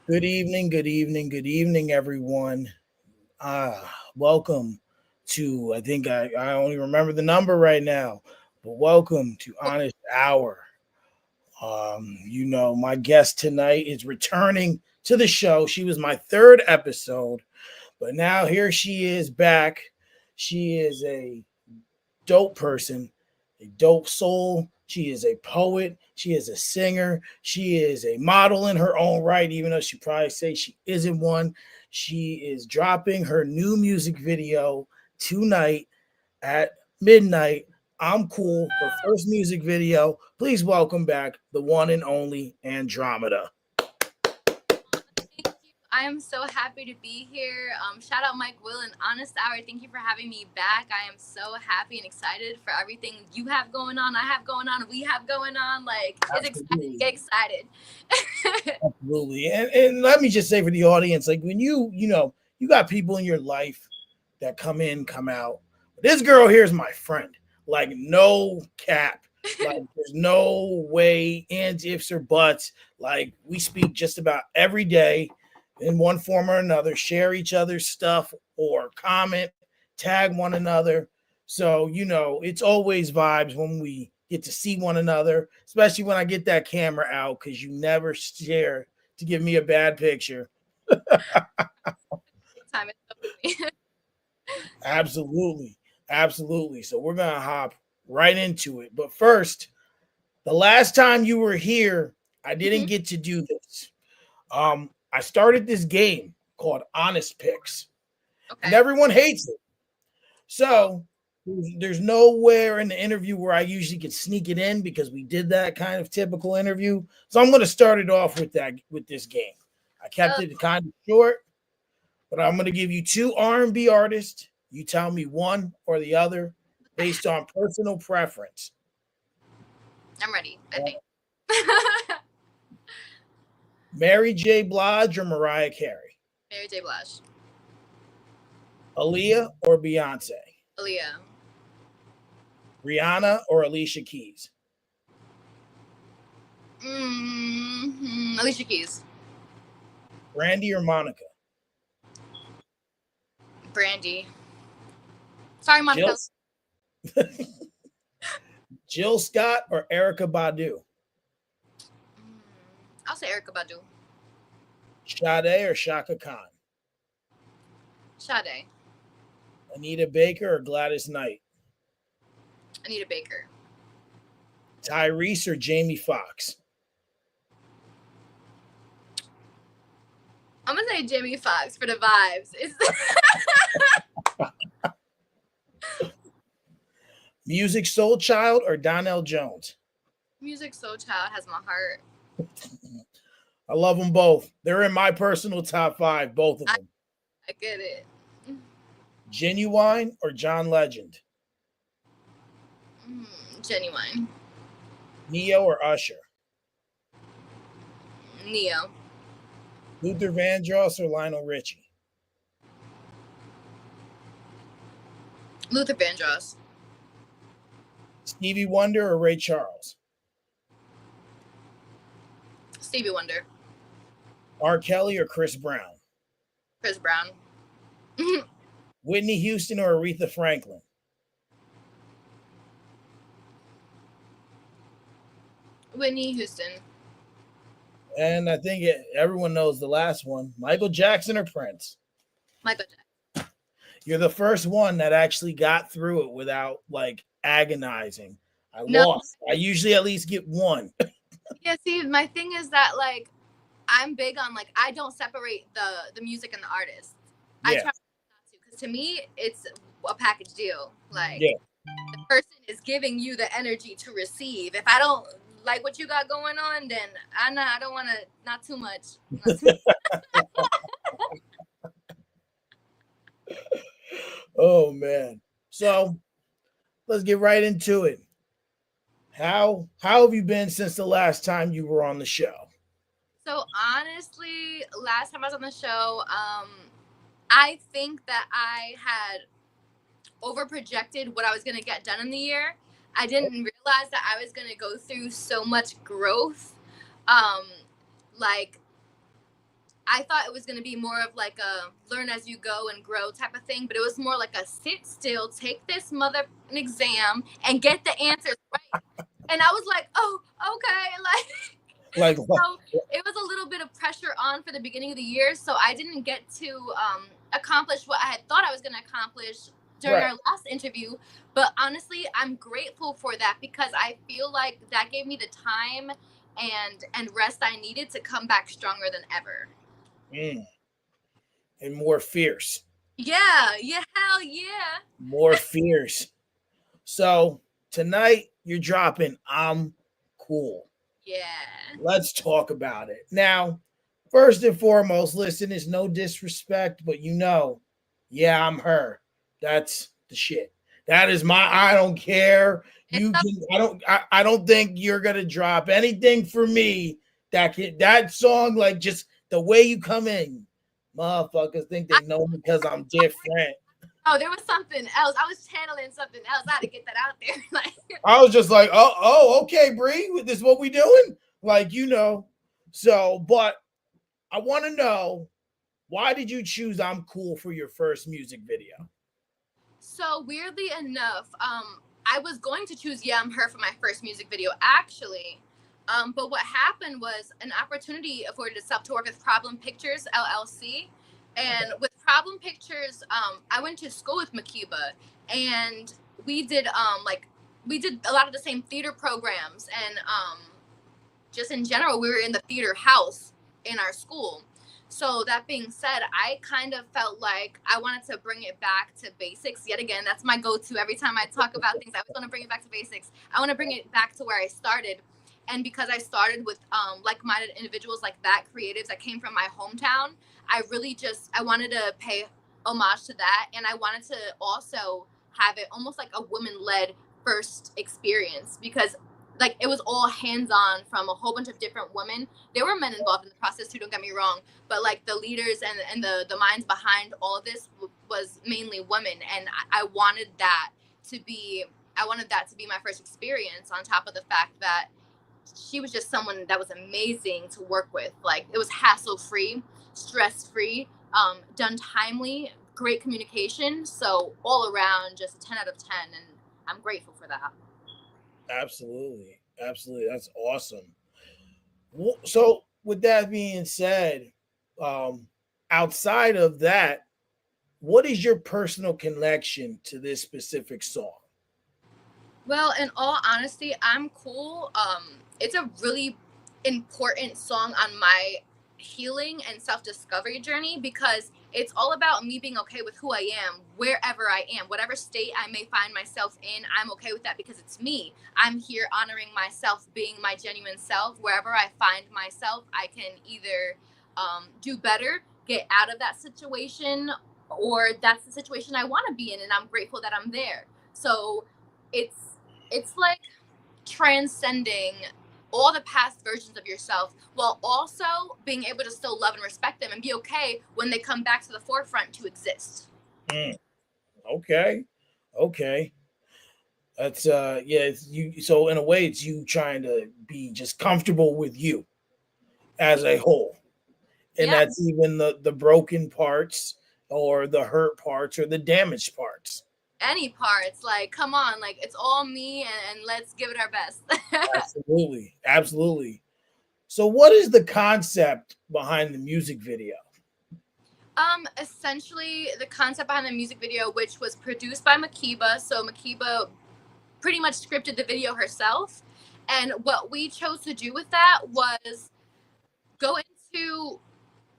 Good evening, good evening, good evening, everyone. Welcome to, I only remember the number right now, but welcome to Honest Hour. My guest tonight is returning to the show. She was my third episode, but now here she is back. She is a dope person, a dope soul. She is a poet. She is a singer. She is a model in her own right, even though she probably say she isn't one. She is dropping her new music video tonight at midnight. I'm cool. Her first music video. Please welcome back the one and only Andromeda. Thank you. I am so happy to be here. Shout out Mike Will and Honest Hour. Thank you for having me back. I am so happy and excited for everything you have going on, I have going on, we have going on. Like, it's exciting. Absolutely. Get excited. Absolutely. And let me just say for the audience, like when you got people in your life that come in, come out. This girl here is my friend. Like no cap. Like there's no way, ands, ifs, or buts. Like we speak just about every day in one form or another, share each other's stuff or comment, tag one another. So, it's always vibes when we get to see one another, especially when I get that camera out because you never share to give me a bad picture. Time is up with me. Absolutely. Absolutely. So we're going to hop right into it. But first, the last time you were here, I didn't Mhm. get to do this. I started this game called Honest Picks, and Okay. everyone hates it. So there's nowhere in the interview where I usually could sneak it in because we did that kind of typical interview. So I'm going to start it off with this game. I kept Uh, it kind of short, but I'm going to give you two R&B artists. You tell me one or the other based on personal preference. I'm ready, I Uh, think. Mary J. Blige or Mariah Carey? Mary J. Blige. Aaliyah or Beyonce? Aaliyah. Rihanna or Alicia Keys? Alicia Keys. Brandy or Monica? Brandy. Sorry, Jill Monica. Jill Scott or Erica Badu? Mm, I'll say Erica Badu. Sade or Shaka Khan? Sade. Anita Baker or Gladys Knight? Anita Baker. Tyrese or Jamie Foxx? I'm gonna say Jamie Foxx for the vibes. It's Music Soul Child or Donnell Jones? Music So Child has my heart. I love them both. They're in my personal top five, both of I, them. I get it. Genuine or John Legend? Genuine. Neo or Usher? Neo. Luther Vandross or Lionel Richie? Luther Vandross. Stevie Wonder or Ray Charles? Stevie Wonder. R. Kelly or Chris Brown? Chris Brown. Whitney Houston or Aretha Franklin? Whitney Houston. And I think everyone knows the last one. Michael Jackson or Prince? Michael Jackson. You're the first one that actually got through it without like agonizing. I No. lost. I usually at least get one. Yeah, see, my thing is that like I'm big on like I don't separate the music and the artist. I Yeah. try not to because to me it's a package deal. Like Yeah. the person is giving you the energy to receive. If I don't like what you got going on, then I don't want to. Not too much. Not too Oh man. So let's get right into it. How have you been since the last time you were on the show? So honestly, last time I was on the show, I think that I had over projected what I was gonna get done in the year. I didn't realize that I was gonna go through so much growth. Um, like I thought it was going to be more of like a learn as you go and grow type of thing, but it was more like a sit still, take this mother an exam and get the answers right. And I was like, oh, okay. Like, Like what? so it was a little bit of pressure on for the beginning of the year. So I didn't get to accomplish what I had thought I was going to accomplish during Right. our last interview. But honestly, I'm grateful for that because I feel like that gave me the time and rest I needed to come back stronger than ever. Mm. And more fierce. Yeah, yeah, hell yeah. More fierce. So tonight you're dropping I'm Cool. Yeah. Let's talk about it. Now, first and foremost, listen, it's no disrespect, but yeah, I'm her. That's the shit. That is my I don't care. It's You a, can I don't think you're gonna drop anything for me that song, like just the way you come in. Motherfuckers think I, they know me because I'm different. oh, there was something else. I was channeling something else. I had to get that out there. Like, I was just like, okay, Bree, this is what we doing? Like, So, but I want to know, why did you choose I'm Cool for your first music video? so weirdly enough, I was going to choose Yeah I'm Her for my first music video, actually. But what happened was an opportunity afforded itself to work with Problem Pictures LLC. And with Problem Pictures, I went to school with Makiba, and we did we did a lot of the same theater programs, and just in general, we were in the theater house in our school. So that being said, I kind of felt like I wanted to bring it back to basics yet again. That's my go-to every time I talk about things. I always want to bring it back to basics. I want to bring it back to where I started. And because I started with like-minded individuals like that, creatives that came from my hometown, I wanted to pay homage to that, and I wanted to also have it almost like a woman-led first experience, because like it was all hands on from a whole bunch of different women. There were men involved in the process too, don't get me wrong, but like the leaders and the minds behind all of this was mainly women, and I wanted that to be my first experience, on top of the fact that she was just someone that was amazing to work with. Like, it was hassle free, stress free, done timely, great communication. So all around, just a 10 out of 10, and I'm grateful for that. Absolutely. Absolutely. That's awesome. So, with that being said, um, outside of that, what is your personal connection to this specific song? Well, in all honesty, I'm cool. It's a really important song on my healing and self discovery journey, because it's all about me being okay with who I am, wherever I am, whatever state I may find myself in. I'm okay with that because it's me. I'm here honoring myself, being my genuine self. Wherever I find myself, I can either do better, get out of that situation, or that's the situation I want to be in, and I'm grateful that I'm there. So it's it's like transcending all the past versions of yourself, while also being able to still love and respect them and be okay when they come back to the forefront to exist. Mm, okay. Okay. That's yeah, it's you, so in a way it's you trying to be just comfortable with you as a whole. And Yeah, that's even the broken parts or the hurt parts or the damaged parts. any parts, like, come on, like, it's all me, and let's give it our best. Absolutely. Absolutely. So what is the concept behind the music video? Essentially, the concept behind the music video, which was produced by Makiba, so Makiba pretty much scripted the video herself. And what we chose to do with that was go into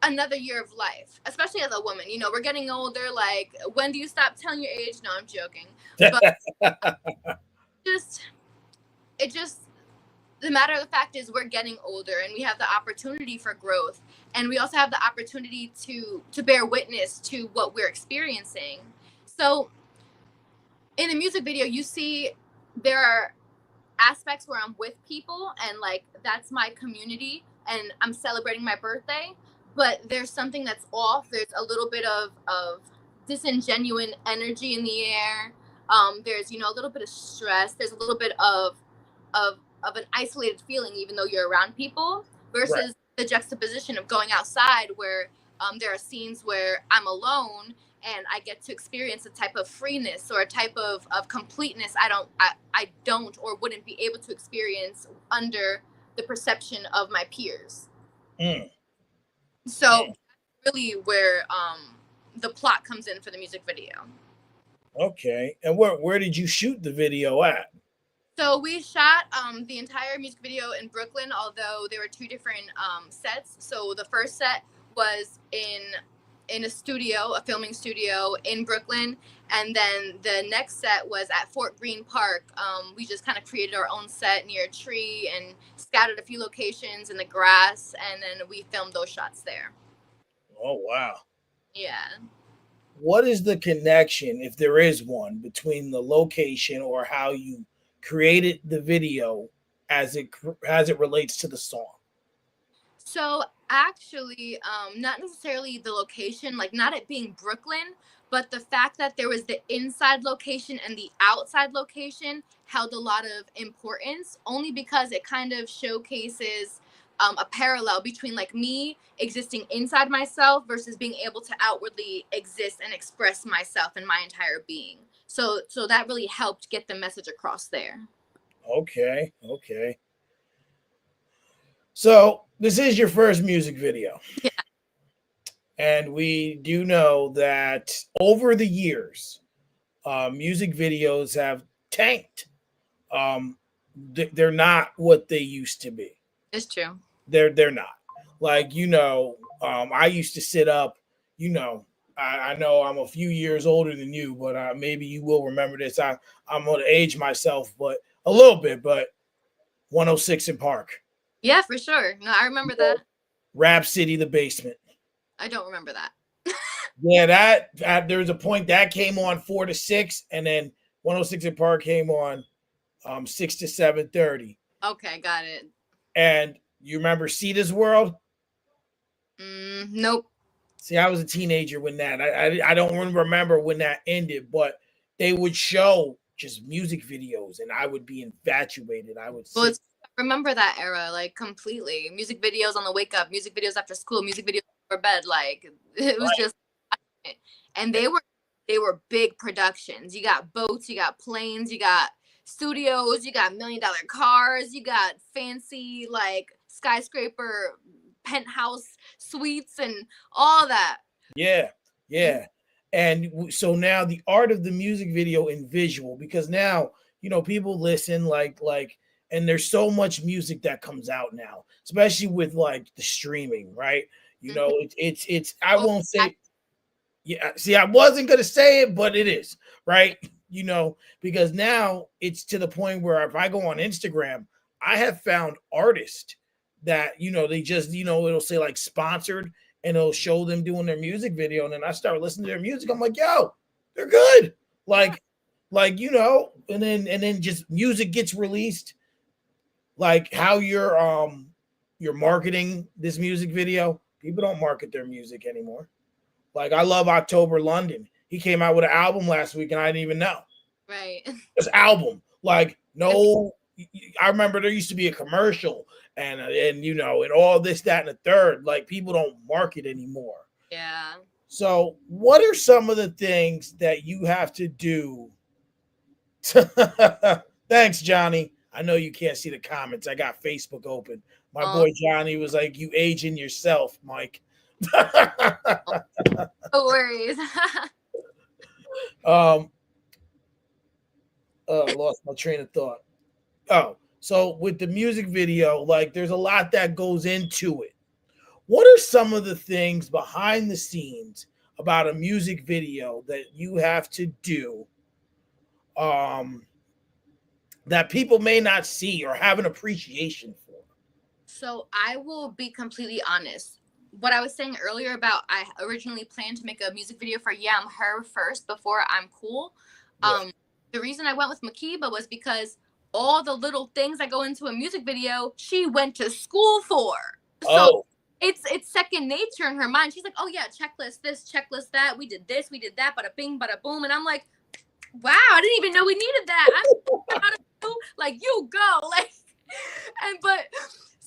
another year of life, especially as a woman. You know, we're getting older. Like, when do you stop telling your age? No, I'm joking. But just, it just, the matter of the fact is, we're getting older, and we have the opportunity for growth. And we also have the opportunity to bear witness to what we're experiencing. So in the music video, you see there are aspects where I'm with people, and like that's my community, and I'm celebrating my birthday. But there's something that's off. There's a little bit of disingenuine energy in the air. There's, a little bit of stress. There's a little bit of of an isolated feeling, even though you're around people. Right. Versus the juxtaposition of going outside where there are scenes where I'm alone and I get to experience a type of freeness or a type of completeness I don't or wouldn't be able to experience under the perception of my peers. Mm. So that's really where the plot comes in for the music video. Okay. And where did you shoot the video at? So we shot the entire music video in Brooklyn, although there were two different sets. So the first set was in a studio, a filming studio in Brooklyn, and then the next set was at Fort Greene Park. We just kind of created our own set near a tree and scattered a few locations in the grass, and then we filmed those shots there. Oh wow. Yeah. What is the connection, if there is one, between the location or how you created the video as it relates to the song? So actually, not necessarily the location, like not it being Brooklyn, but the fact that there was the inside location and the outside location held a lot of importance, only because it kind of showcases a parallel between like me existing inside myself versus being able to outwardly exist and express myself and my entire being. So that really helped get the message across there. Okay, okay. So this is your first music video. Yeah. And we do know that over the years, music videos have tanked. Um, they're not what they used to be. It's true. They're not. Like, I used to sit up. You know, I know I'm a few years older than you, but maybe you will remember this. I'm going to age myself, but a little bit. But 106 in Park. Yeah, for sure. No, I remember that. Rap City, the basement. I don't remember that. Yeah, that there was a point that came on 4 to 6, and then 106 in Park came on 6 to 7:30. Okay, got it. And you remember Cedar's World? Nope. See, I was a teenager when that. I don't remember when that ended, but they would show just music videos, and I would be infatuated. I would. Well, I remember that era like completely. Music videos on the wake up, music videos after school, music videos for bed. Like it was just, and they were big productions. You got boats, you got planes, you got studios, you got $1 million cars, you got fancy like skyscraper penthouse suites and all that. Yeah, yeah. And so now the art of the music video in visual, because now people listen and there's so much music that comes out now, especially with like the streaming, right? It's I won't say. Yeah, see, I wasn't gonna say it, but it is, right? Because now it's to the point where if I go on Instagram, I have found artists that they just it'll say like sponsored, and it'll show them doing their music video, and then I start listening to their music. I'm like, yo, they're good. Like, and then just music gets released. Like how you're marketing this music video. People don't market their music anymore. Like I love October London. He came out with an album last week, and I didn't even know. Right. This album, like no, I remember there used to be a commercial, and all this, that, and the third. Like people don't market anymore. Yeah. So, what are some of the things that you have to do? Thanks, Johnny. I know you can't see the comments. I got Facebook open. My boy Johnny was like, "You aging yourself, Mike." No worries. Lost my train of thought. Oh, so with the music video, like there's a lot that goes into it. What are some of the things behind the scenes about a music video that you have to do that people may not see or have an appreciation for? So I will be completely honest. What I was saying earlier about I originally planned to make a music video for Yeah, I'm Her first before I'm Cool. Yeah. The reason I went with Makiba was because all the little things that go into a music video, she went to school for. So it's second nature in her mind. She's like, oh yeah, checklist this, checklist that. We did this, we did that, bada bing, bada boom. And I'm like, wow, I didn't even know we needed that. I'm like, you go. Like,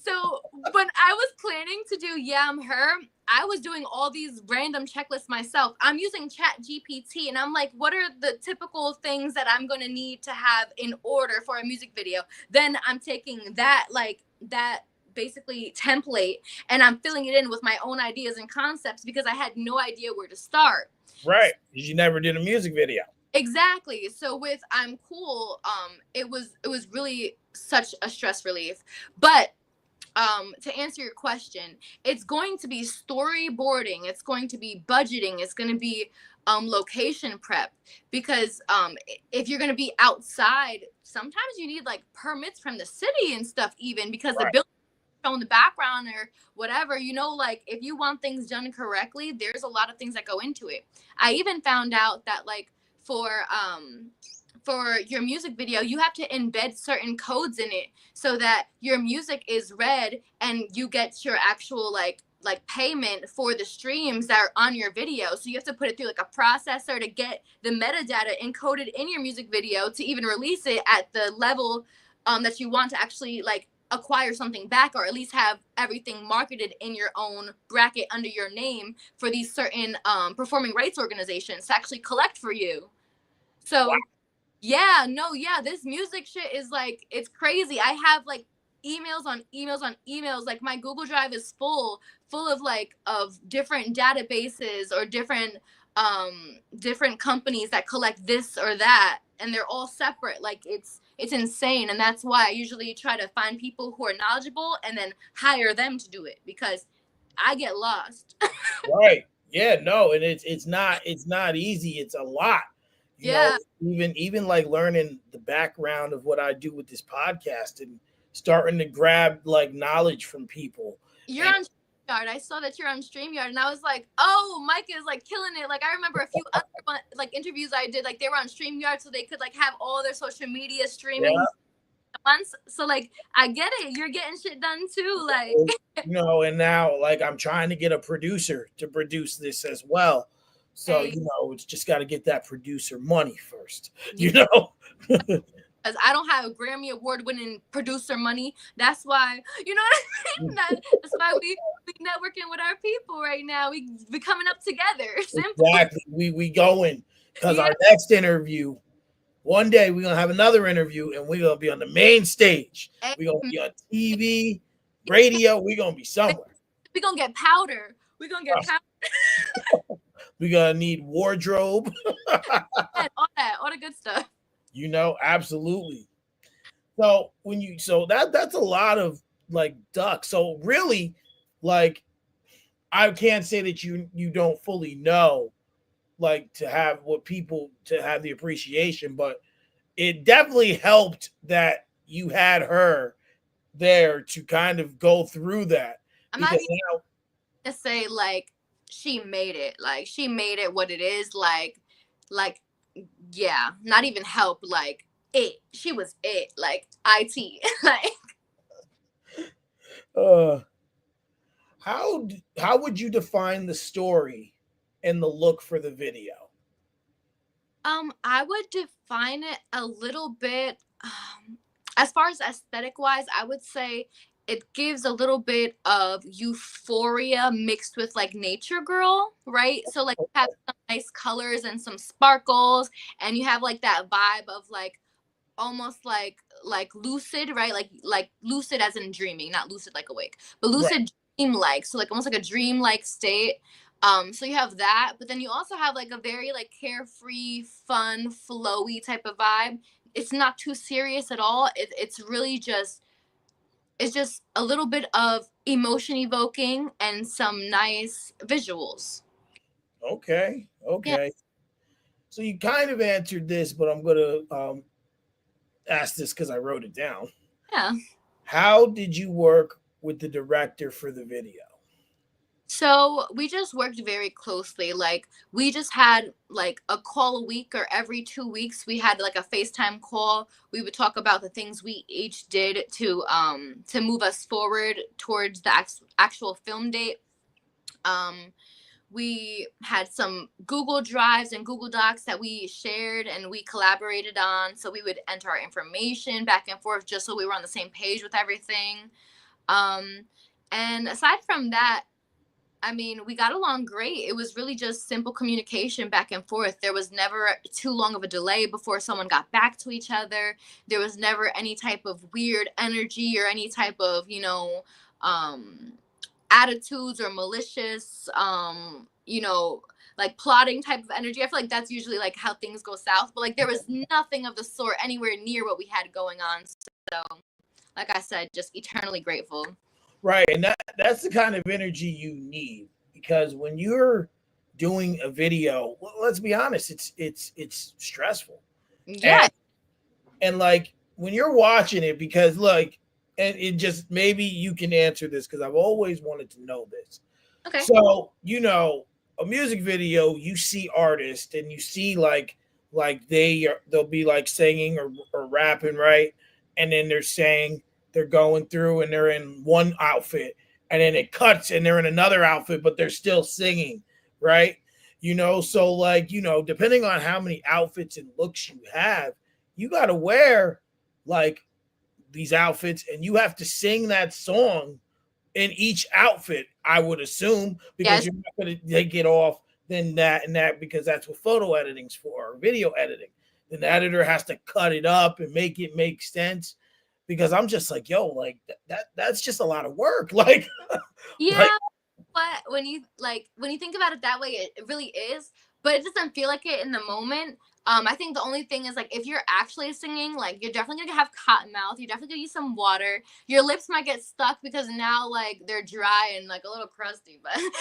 So when I was planning to do Yeah, I'm Her, I was doing all these random checklists myself. I'm using Chat GPT and I'm like, what are the typical things that I'm going to need to have in order for a music video? Then I'm taking that, like, that basically template, and I'm filling it in with my own ideas and concepts because I had no idea where to start. Right. Because you never did a music video. Exactly. So with I'm Cool, it was really such a stress relief. But to answer your question, it's going to be storyboarding, it's going to be budgeting, it's going to be location prep, because if you're going to be outside, sometimes you need like permits from the city and stuff, even because the Right. building show in the background or whatever, like if you want things done correctly, there's a lot of things that go into it. I even found out that, like, for your music video, you have to embed certain codes in it so that your music is read and you get your actual like payment for the streams that are on your video. So you have to put it through like a processor to get the metadata encoded in your music video to even release it at the level that you want to actually like acquire something back, or at least have everything marketed in your own bracket under your name for these certain performing rights organizations to actually collect for you. Wow. So yeah, no, yeah, this music shit is like, it's crazy. I have like emails on emails on emails. Like my Google Drive is full of like of different databases or different companies that collect this or that, and they're all separate. Like it's insane, and that's why I usually try to find people who are knowledgeable and then hire them to do it, because I get lost. Right. Yeah, no, and it's not easy. It's a lot. You know, Yeah. even like learning the background of what I do with this podcast and starting to grab like knowledge from people. You're And on StreamYard. I saw that you're on StreamYard, and I was like, "Oh, Mike is like killing it." Like I remember a few other like interviews I did, like they were on StreamYard, so they could like have all their social media streaming yeah, at once. So like, I get it. You're getting shit done too. Like, and now like I'm trying to get a producer to produce this as well. So, hey, it's just got to get that producer money first, yeah, you know? because I don't have Grammy award winning producer money. That's why, you know what I mean. That's why we networking with our people right now. We coming up together. Simple. Exactly. We going because Yeah. our next interview, one day we're gonna have another interview and we're gonna be on the main stage. Hey, We're gonna be on TV, radio, we're gonna be somewhere. we gonna get powder. We gonna get powder. We're gonna need wardrobe. All the good stuff. Absolutely. So that's a lot of like duck. So really, like I can't say that you don't fully know like to have what people to have the appreciation, but it definitely helped that you had her there to kind of go through that I'm not because even now gonna say like she made it. Like she made it what it is. Like yeah, not even help. Like it. She was it. Like it. Like uh how would you define the story and the look for the video? I would define it a little bit. As far as aesthetic wise, I would say it gives a little bit of euphoria mixed with like nature girl, right? So like you have some nice colors and some sparkles, and you have like that vibe of like almost like lucid, right? Like lucid as in dreaming, not lucid like awake, but Right. lucid dream like. So like almost like a dream like state. So you have that, but then you also have like a very like carefree, fun, flowy type of vibe. It's not too serious at all. It's really just it's just a little bit of emotion evoking and some nice visuals. Okay. Yeah, Okay. So you kind of answered this, but I'm gonna ask this because I wrote it down. yeah. How did you work with the director for the video? So we just worked very closely. Like we just had like a call a week, or every 2 weeks we had like a FaceTime call. We would talk about the things we each did to move us forward towards the actual film date. Um we had some Google Drives and Google Docs that we shared and we collaborated on. So we would enter our information back and forth just so we were on the same page with everything. And aside from that, I mean, we got along great. It was really just simple communication back and forth. There was never too long of a delay before someone got back to each other. There was never any type of weird energy or any type of, um, attitudes or malicious, like plotting type of energy. I feel like that's usually like how things go south. But like there was nothing of the sort anywhere near what we had going on. So, like I said, just eternally grateful. Right, and that's the kind of energy you need because when you're doing a video, let's be honest, it's stressful. Yeah. And like when you're watching it because like and it just maybe you can answer this because I've always wanted to know this. Okay. So, a music video, you see artists and you see like they'll be like singing or rapping, right? And then they're saying they're going through and they're in one outfit and then it cuts and they're in another outfit, but they're still singing, right? So like, depending on how many outfits and looks you have, you gotta wear like these outfits and you have to sing that song in each outfit, I would assume, because Yes. you're not going to take it off then that and that because that's what photo editing's for or video editing. Then the editor has to cut it up and make it make sense because I'm just like, yo, like that's just a lot of work. Like Yeah. But when you think about it that way, it really is. But it doesn't feel like it in the moment. I think the only thing is like if you're actually singing, like you're definitely gonna have cotton mouth. You're definitely gonna use some water. Your lips might get stuck because now like they're dry and like a little crusty. But no,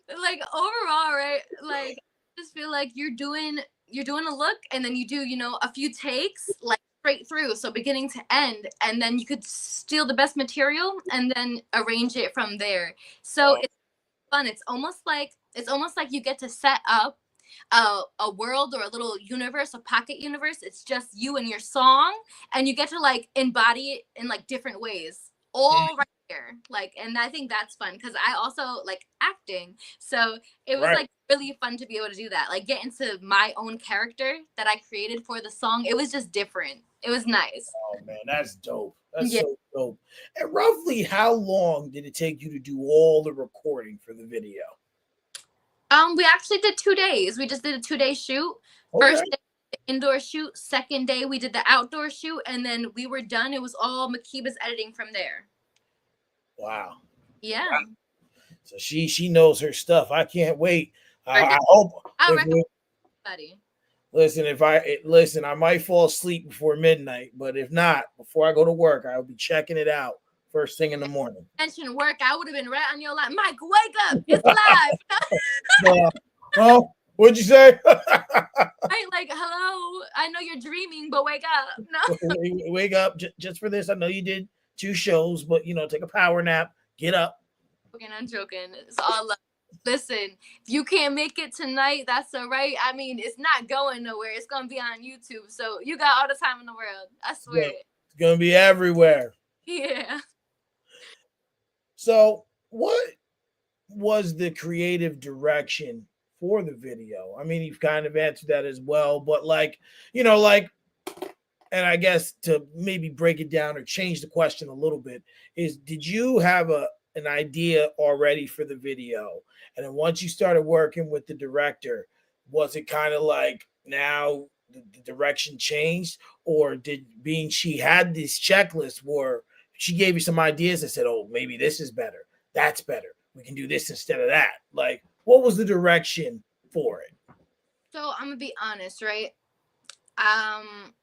but like overall, right? Like I just feel like you're doing a look and then you do a few takes like straight through, so beginning to end, and then you could steal the best material and then arrange it from there. So it's fun. It's almost like you get to set up a world or a little universe, a pocket universe. It's just you and your song, and you get to like embody it in like different ways, all right there. Like, and I think that's fun because I also like acting, so it was right. like really fun to be able to do that. Like, get into my own character that I created for the song. It was just different. It was nice. Oh man, that's dope. That's Yeah. so dope. And roughly how long did it take you to do all the recording for the video? We actually did 2 days. We just did a 2-day shoot. Okay. First day, the indoor shoot. Second day, we did the outdoor shoot, and then we were done. It was all Makiba's editing from there. Wow. Yeah. So she knows her stuff. I can't wait. Or I hope I'll if recommend anybody. listen, if I listen, I might fall asleep before midnight, but if not, before I go to work, I'll be checking it out first thing in the morning. Mention work, I would have been right on your line. Mike, wake up! It's live. Oh, what'd you say? Right? Like, hello. I know you're dreaming, but wake up. No. Wake up just for this. I know you did 2 shows, but take a power nap, get up. I'm joking. It's all love. Listen, if you can't make it tonight, that's all right. I mean, it's not going nowhere. It's gonna be on YouTube, so you got all the time in the world. I swear. It's gonna be everywhere. Yeah. So, what was the creative direction for the video? I mean, you've kind of answered that as well, but like, and I guess to maybe break it down or change the question a little bit is did you have an idea already for the video? And then once you started working with the director, was it kind of like now the direction changed? Or did being she had this checklist where she gave you some ideas and said, oh, maybe this is better, that's better, we can do this instead of that? Like, what was the direction for it? So I'm gonna be honest, right? Um,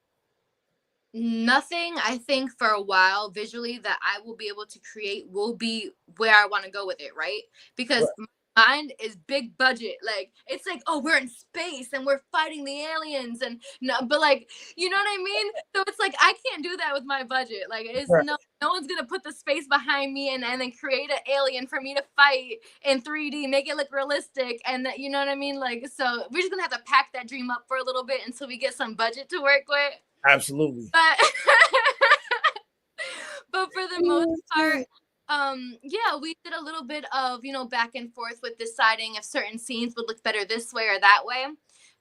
Nothing I think for a while visually that I will be able to create will be where I want to go with it, right? Because Right. my mind is big budget. Like, it's like, oh, we're in space and we're fighting the aliens and no, but like, you know what I mean? So it's like I can't do that with my budget. Like, it's Right. no one's gonna put the space behind me and then create an alien for me to fight in 3D, make it look realistic, and that, you know what I mean? Like, so we're just gonna have to pack that dream up for a little bit until we get some budget to work with. Absolutely. But but for the most part, yeah, we did a little bit of back and forth with deciding if certain scenes would look better this way or that way.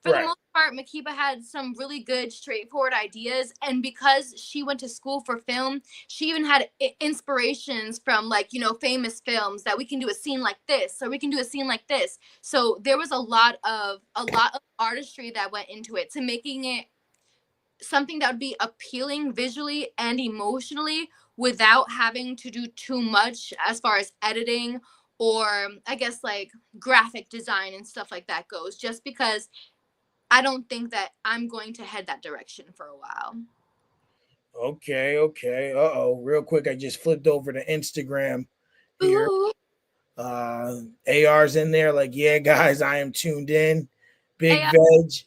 For the Right. most part, Makiba had some really good, straightforward ideas. And because she went to school for film, she even had inspirations from, like, famous films that we can do a scene like this or we can do a scene like this. So there was a lot of artistry that went into it to making it something that would be appealing visually and emotionally without having to do too much as far as editing or, I guess, like graphic design and stuff like that goes, just because I don't think that I'm going to head that direction for a while. Okay, okay. Uh-oh. Real quick, I just flipped over to Instagram here. Ooh, AR's in there, like, yeah, guys, I am tuned in. hey, Big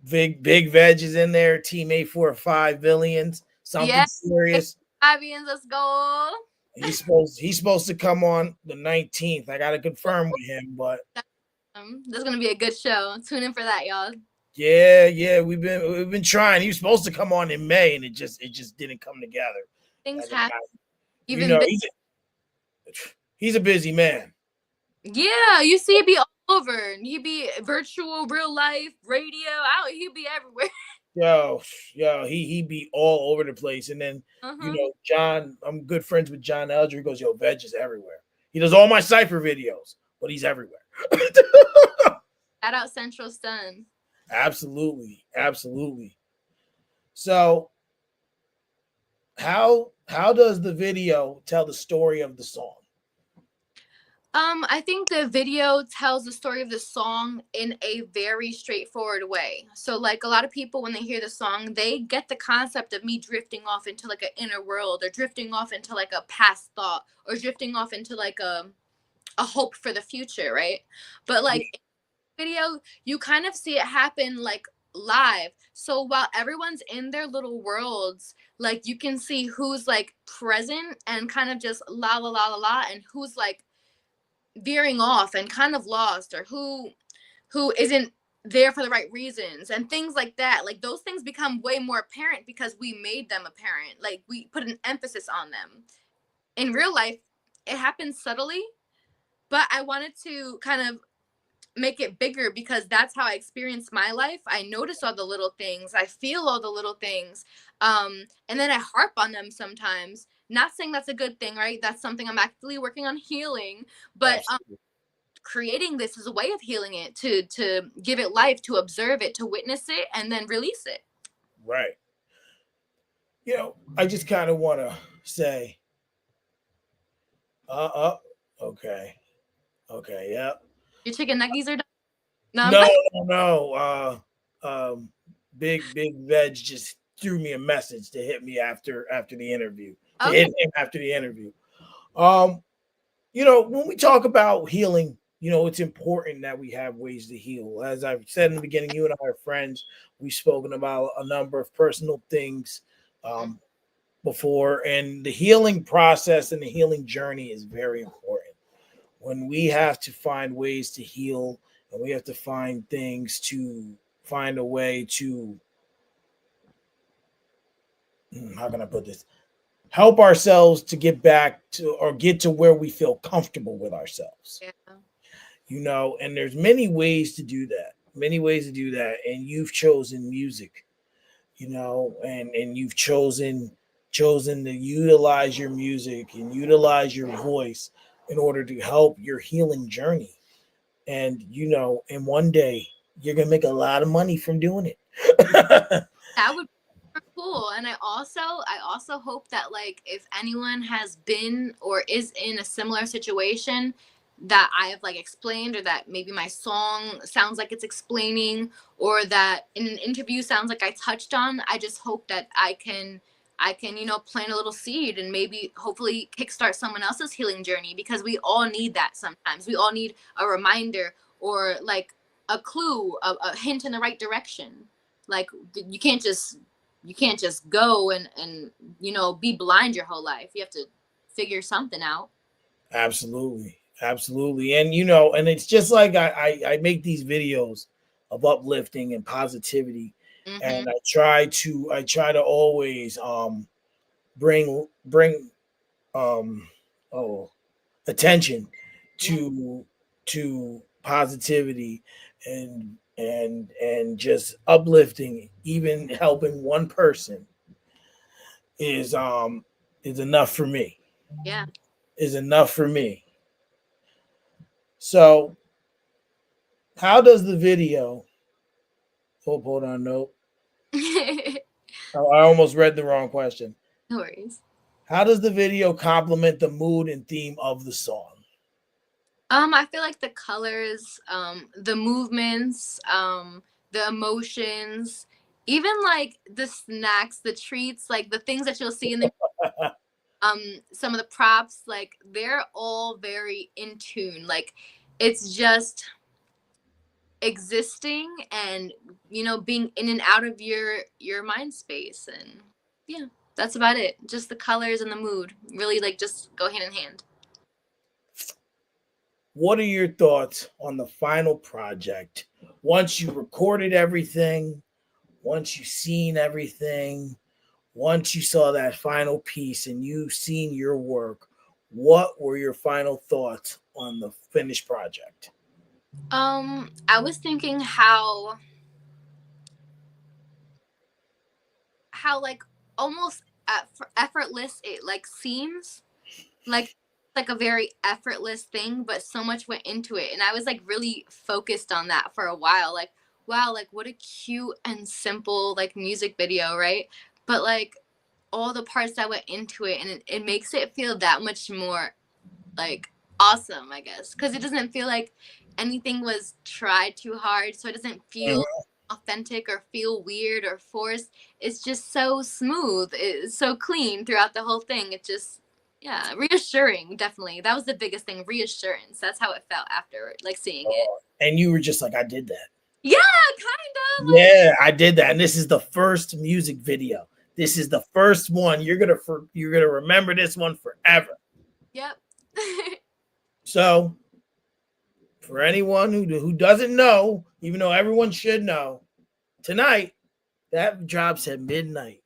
Veg, big Veg is in there. Team 845 Villains, something yeah, serious. Fabians, let's go. He's supposed to come on the 19th. I gotta confirm with him, but That's gonna be a good show. Tune in for that, y'all. yeah, we've been trying. He was supposed to come on in May, and it just didn't come together. Things As a have matter, you even know, been. he's a busy man. Yeah, you see it be all over. He be virtual, real life, radio. Out, he be everywhere. Yo, he be all over the place. And then, Uh huh. John, I'm good friends with John Elger. He goes, yo, Veg is everywhere. He does all my cipher videos, but he's everywhere. Shout out Central Sun. Absolutely, absolutely. So, how does the video tell the story of the song? I think the video tells the story of the song in a very straightforward way. So, like, a lot of people, when they hear the song, they get the concept of me drifting off into like an inner world, or drifting off into like a past thought, or drifting off into like a hope for the future, right? But like in the video, you kind of see it happen like live. So while everyone's in their little worlds, like you can see who's like present and kind of just la la la la la, and who's like veering off and kind of lost, or who isn't there for the right reasons and things like that. Like those things become way more apparent because we made them apparent, like we put an emphasis on them. In real life it happens subtly, but I wanted to kind of make it bigger because that's how I experience my life. I notice all the little things, I feel all the little things, and then I harp on them sometimes. Not saying that's a good thing, right? That's something I'm actively working on healing, but Absolutely. creating this is a way of healing it, to give it life, to observe it, to witness it, and then release it. Right. I just kind of want to say, uh, okay, okay, yeah. Your chicken nuggets are done. No, I'm No, playing. no, no. Big Veg just threw me a message to hit me after the interview. To Okay. hit him after the interview. Um, when we talk about healing, it's important that we have ways to heal. As I've said in the beginning, you and I are friends. We've spoken about a number of personal things um, before, and the healing process and the healing journey is very important. When we have to find ways to heal, and we have to find things to find a way to, how can I put this, help ourselves to get back to, or get to where we feel comfortable with ourselves. Yeah. And there's many ways to do that, and you've chosen music, and you've chosen to utilize your music and utilize your voice in order to help your healing journey. And and one day you're gonna make a lot of money from doing it. That would be super cool. And I also hope that, like, if anyone has been or is in a similar situation that I have like explained, or that maybe my song sounds like it's explaining, or that in an interview sounds like I touched on, I just hope that I can plant a little seed and maybe hopefully kickstart someone else's healing journey, because we all need that sometimes. We all need a reminder, or like a clue, a hint in the right direction. Like you can't just go and be blind your whole life. You have to figure something out. Absolutely, absolutely. And and it's just like I make these videos of uplifting and positivity, Hmm. and I try to always bring um oh attention Yeah. to positivity, and and just uplifting, even helping one person is is enough for me. Yeah. Is enough for me. So how does the video? Oh, hold on, no, No I almost read the wrong question. worries. How does the video complement the mood and theme of the song? I feel like the colors, the movements, the emotions, even like the snacks, the treats, like the things that you'll see in the some of the props, like they're all very in tune. Like it's just existing and being in and out of your mind space, and yeah, that's about it. Just the colors and the mood really like just go hand in hand. What are your thoughts on the final project? Once you recorded everything, once you seen everything, once you saw that final piece and you seen your work, what were your final thoughts on the finished project? I was thinking how like almost effortless it like seems, like a very effortless thing, but so much went into it, and I was like really focused on that for a while. Like, wow, like what a cute and simple like music video, right? But like all the parts that went into it, and it makes it feel that much more like awesome, I guess, because it doesn't feel like anything was tried too hard, so it doesn't feel Mhm. authentic or feel weird or forced. It's just so smooth, it's so clean throughout the whole thing. It just, yeah, reassuring. Definitely, that was the biggest thing, reassurance. That's how it felt after like seeing it. And you were just like, I did that. Yeah, kind of like, Yeah, I did that. And this is the first music video. This is the first one. You're gonna remember this one forever. yep. So for anyone who doesn't know, even though everyone should know, tonight that drops at midnight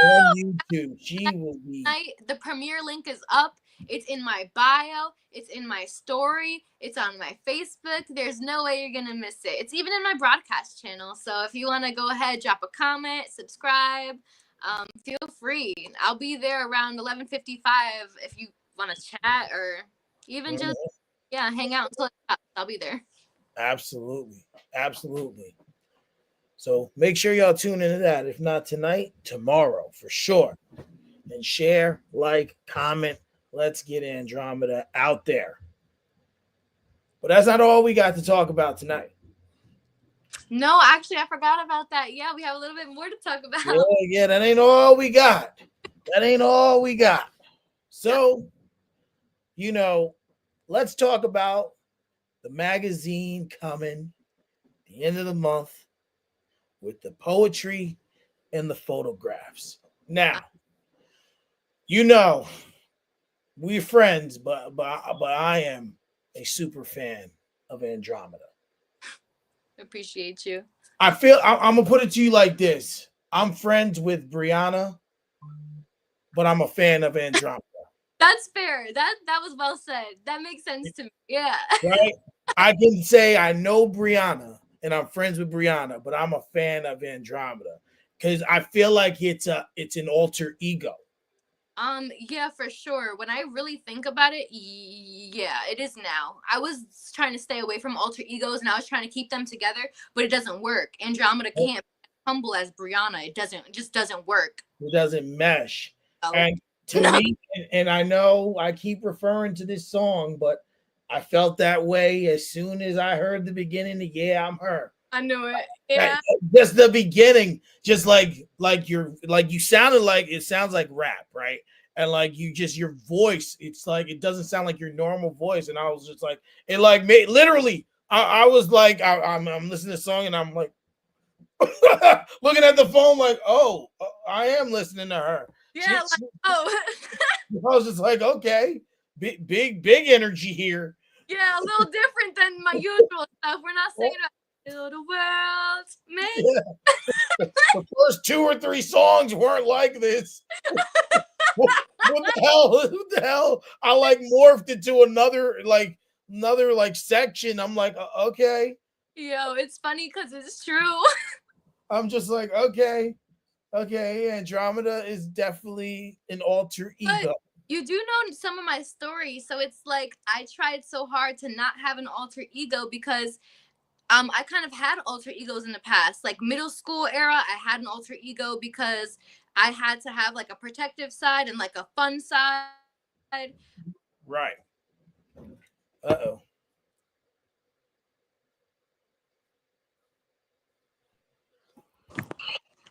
on YouTube. She will be. Night. The premiere link is up. It's in my bio. It's in my story. It's on my Facebook. There's no way you're gonna miss it. It's even in my broadcast channel. So if you want to go ahead, drop a comment, subscribe. Feel free. I'll be there around 11:55 if you want to chat or even just Mhm. yeah hang out until it stops. I'll be there. Absolutely, absolutely. So make sure y'all tune into that. If not tonight, tomorrow for sure. And share, like, comment. Let's get Andromeda out there. But that's not all we got to talk about tonight. No, actually, I forgot about that. Yeah, we have a little bit more to talk Yeah, about. yeah, that ain't all we got. That ain't all we got. Yep. So, you know, let's talk about the magazine coming the end of the month with the poetry and the photographs. Now, you know, we're friends, but I am a super fan of Andromeda. Appreciate you. I'm gonna put it to you like this: I'm friends with Brianna, but I'm a fan of Andromeda. That's fair. That was well said. That makes sense to me. Yeah. Right? I can say I know Brianna and I'm friends with Brianna, but I'm a fan of Andromeda because I feel like it's an alter ego. Yeah, for sure. When I really think about it, yeah, it is now. I was trying to stay away from alter egos and I was trying to keep them together, but it doesn't work. Andromeda can't be humble as Brianna. It just doesn't work. It doesn't mesh. Oh, And to no. me, and I know I keep referring to this song, but I felt that way as soon as I heard the beginning of Yeah, I'm Her. I knew it. That Yeah. just the beginning, just like you're like you sounded like it sounds like rap, right? And like you just your voice, it's like it doesn't sound like your normal voice. And I was just like, it like made literally. I was like, I'm listening to the song and I'm like looking at the phone, like, oh, I am listening to her. Yeah, like, oh. I was just like, okay, big energy here. Yeah, a little different than my usual stuff. We're not singing about "Till the world's made." The first two or three songs weren't like this. What the hell? What the hell? I like morphed into another like section. I'm like, okay, Yo, it's funny because it's true. I'm just like, okay, okay, Andromeda is definitely an alter But ego. you do know some of my stories, so it's like I tried so hard to not have an alter ego because I kind of had alter egos in the past. Like middle school era, I had an alter ego because I had to have like a protective side and like a fun side. Right. Uh-oh.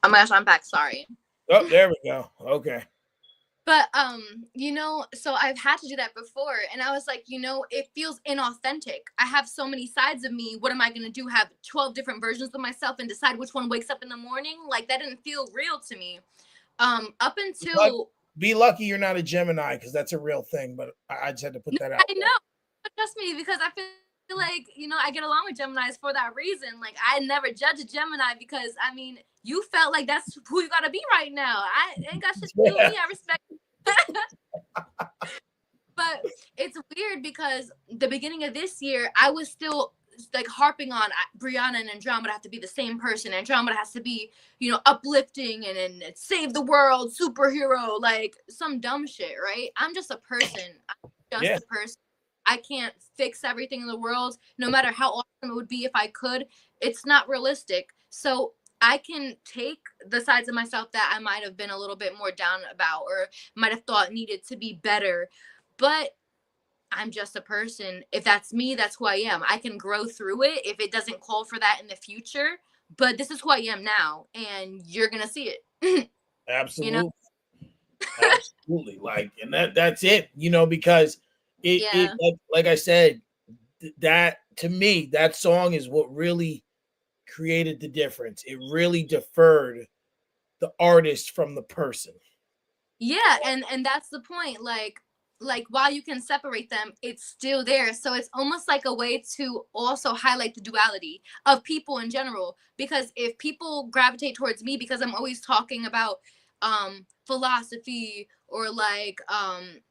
Oh my gosh, I'm back. Sorry. Oh, there we go. Okay. But so I've had to do that before, and I was like, it feels inauthentic. I have so many sides of me. What am I gonna do? Have 12 different versions of myself and decide which one wakes up in the morning? Like that didn't feel real to me. Up But until be lucky you're not a Gemini because that's a real thing. But I just had to put no, that out I there. know. Trust me, because I feel like I get along with Geminis for that reason. Like I never judge a Gemini because I mean you felt like that's who you gotta be right now. I ain't got shit to do with Yeah. me. I respect. But it's weird because the beginning of this year, I was still like harping on Brianna and Andromeda have to be the same person. Andromeda has to be, uplifting and save the world, superhero, like some dumb shit, right? I'm just a person. I'm just Yeah. a person. I can't fix everything in the world, no matter how awesome it would be if I could. It's not realistic. So I can take the sides of myself that I might have been a little bit more down about or might have thought needed to be better, but I'm just a person. If that's me, that's who I am. I can grow through it if it doesn't call for that in the future. But this is who I am now, and you're gonna see it. you know? Absolutely. Absolutely. Like, and that's it, because it Yeah. like I said, that to me, that song is what really created the difference. It really deferred the artist from the person. Yeah, and that's the point. Like while you can separate them, it's still there. So it's almost like a way to also highlight the duality of people in general. Because if people gravitate towards me because I'm always talking about philosophy or like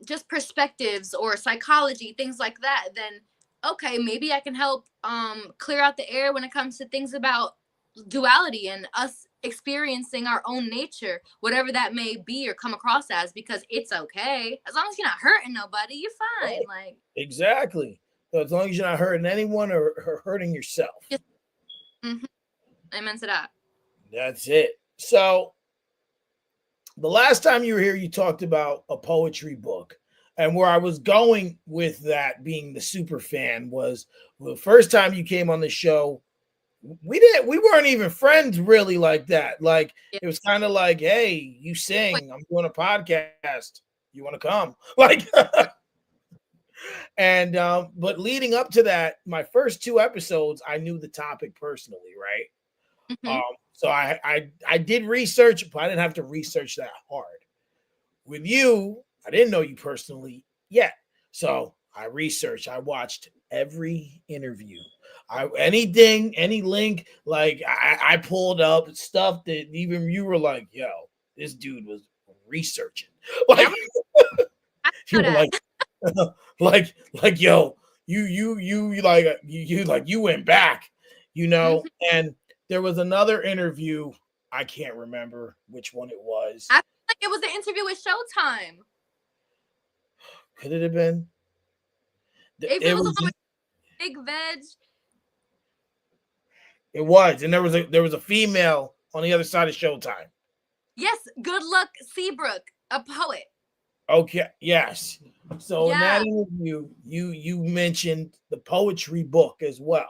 just perspectives or psychology, things like that, then okay, maybe I can help clear out the air when it comes to things about duality and us experiencing our own nature, whatever that may be or come across as, because it's okay. As long as you're not hurting nobody, you're fine. Right. Like, Exactly. So as long as you're not hurting anyone or hurting yourself. just, mm-hmm, amen to that. That's it. So the last time you were here, you talked about a poetry book. And where I was going with that being the super fan was the first time you came on the show, we weren't even friends really like that. Like Yeah. it was kind of like, hey, you Wait, sing, I'm doing a podcast. You want to come? Like and but leading up to that, my first two episodes, I knew the topic personally, right? mm-hmm. So I did research, but I didn't have to research that hard. With you, I didn't know you personally yet. So I researched, I watched every interview. Anything, any link, like I pulled up stuff that even you were like, yo, this dude was researching. Yeah, Like I you know were that. like, like yo, you like you like you went back, Mm-hmm. and there was another interview, I can't remember which one it was. I feel like it was an interview with Showtime. Could it have been? If it It was the was one with Big Veg, it was, and there was a female on the other side of Showtime. yes, Good Luck Seabrook, a poet. Okay, yes. So in that Yeah, interview, you mentioned the poetry book as well.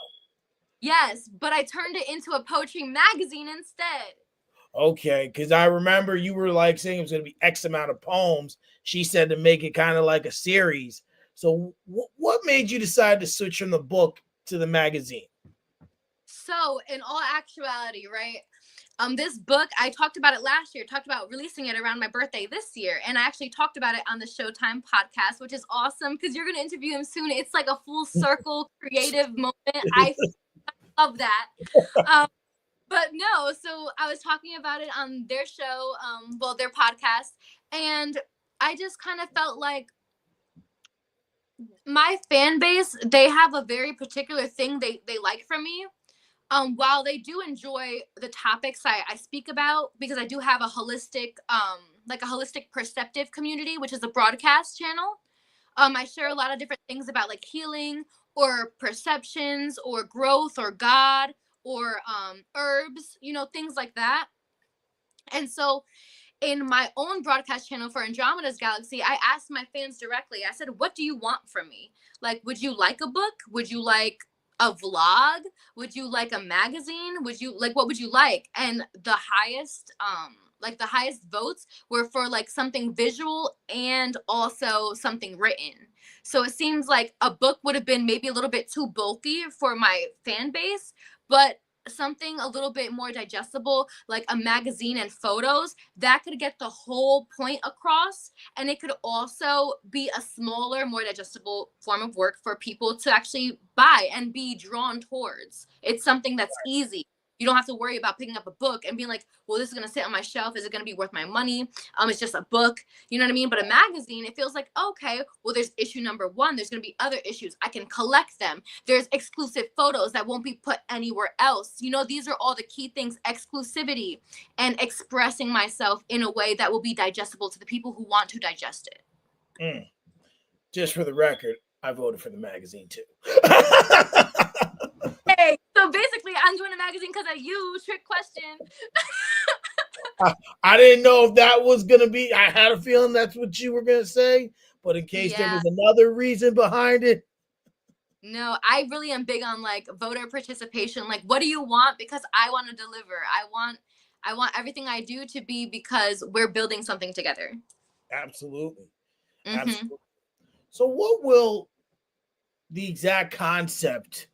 yes, but I turned it into a poetry magazine instead. Okay, because I remember you were like saying it was going to be X amount of poems. She said to make it kind of like a series. So what made you decide to switch from the book to the magazine? So, in all actuality, right? This book, I talked about it last year, talked about releasing it around my birthday this year. And I actually talked about it on the Showtime podcast, which is awesome because you're going to interview him soon. It's like a full circle creative moment. I love that. Um, but no, so I was talking about it on their show, well, their podcast. And I just kind of felt like my fan base, they have a very particular thing they like from me. While they do enjoy the topics I speak about, because I do have a holistic, like a holistic perceptive community, which is a broadcast channel. I share a lot of different things about like healing or perceptions or growth or God or herbs, things like that. And so in my own broadcast channel for Andromeda's Galaxy, I asked my fans directly. I said, "What do you want from me? Like, would you like a book? Would you like a vlog? Would you like a magazine? Would you like what would you like?" And the highest votes were for like something visual and also something written. So it seems like a book would have been maybe a little bit too bulky for my fan base, but something a little bit more digestible, like a magazine and photos, that could get the whole point across. And it could also be a smaller, more digestible form of work for people to actually buy and be drawn towards. It's something that's easy. You don't have to worry about picking up a book and being like, well, this is going to sit on my shelf. Is it going to be worth my money? It's just a book. You know what I mean? But a magazine, it feels like, okay, well, there's issue number 1. There's going to be other issues. I can collect them. There's exclusive photos that won't be put anywhere else. These are all the key things: exclusivity and expressing myself in a way that will be digestible to the people who want to digest it. Just for the record, I voted for the magazine too. Hey, so basically, I'm doing a magazine because of you. Trick question. I didn't know if that was gonna be. I had a feeling that's what you were gonna say, but in case there was another reason behind it. No, I really am big on like voter participation. Like, what do you want? Because I want to deliver. I want everything I do to be because we're building something together. Absolutely. Mm-hmm. Absolutely. So what will the exact concept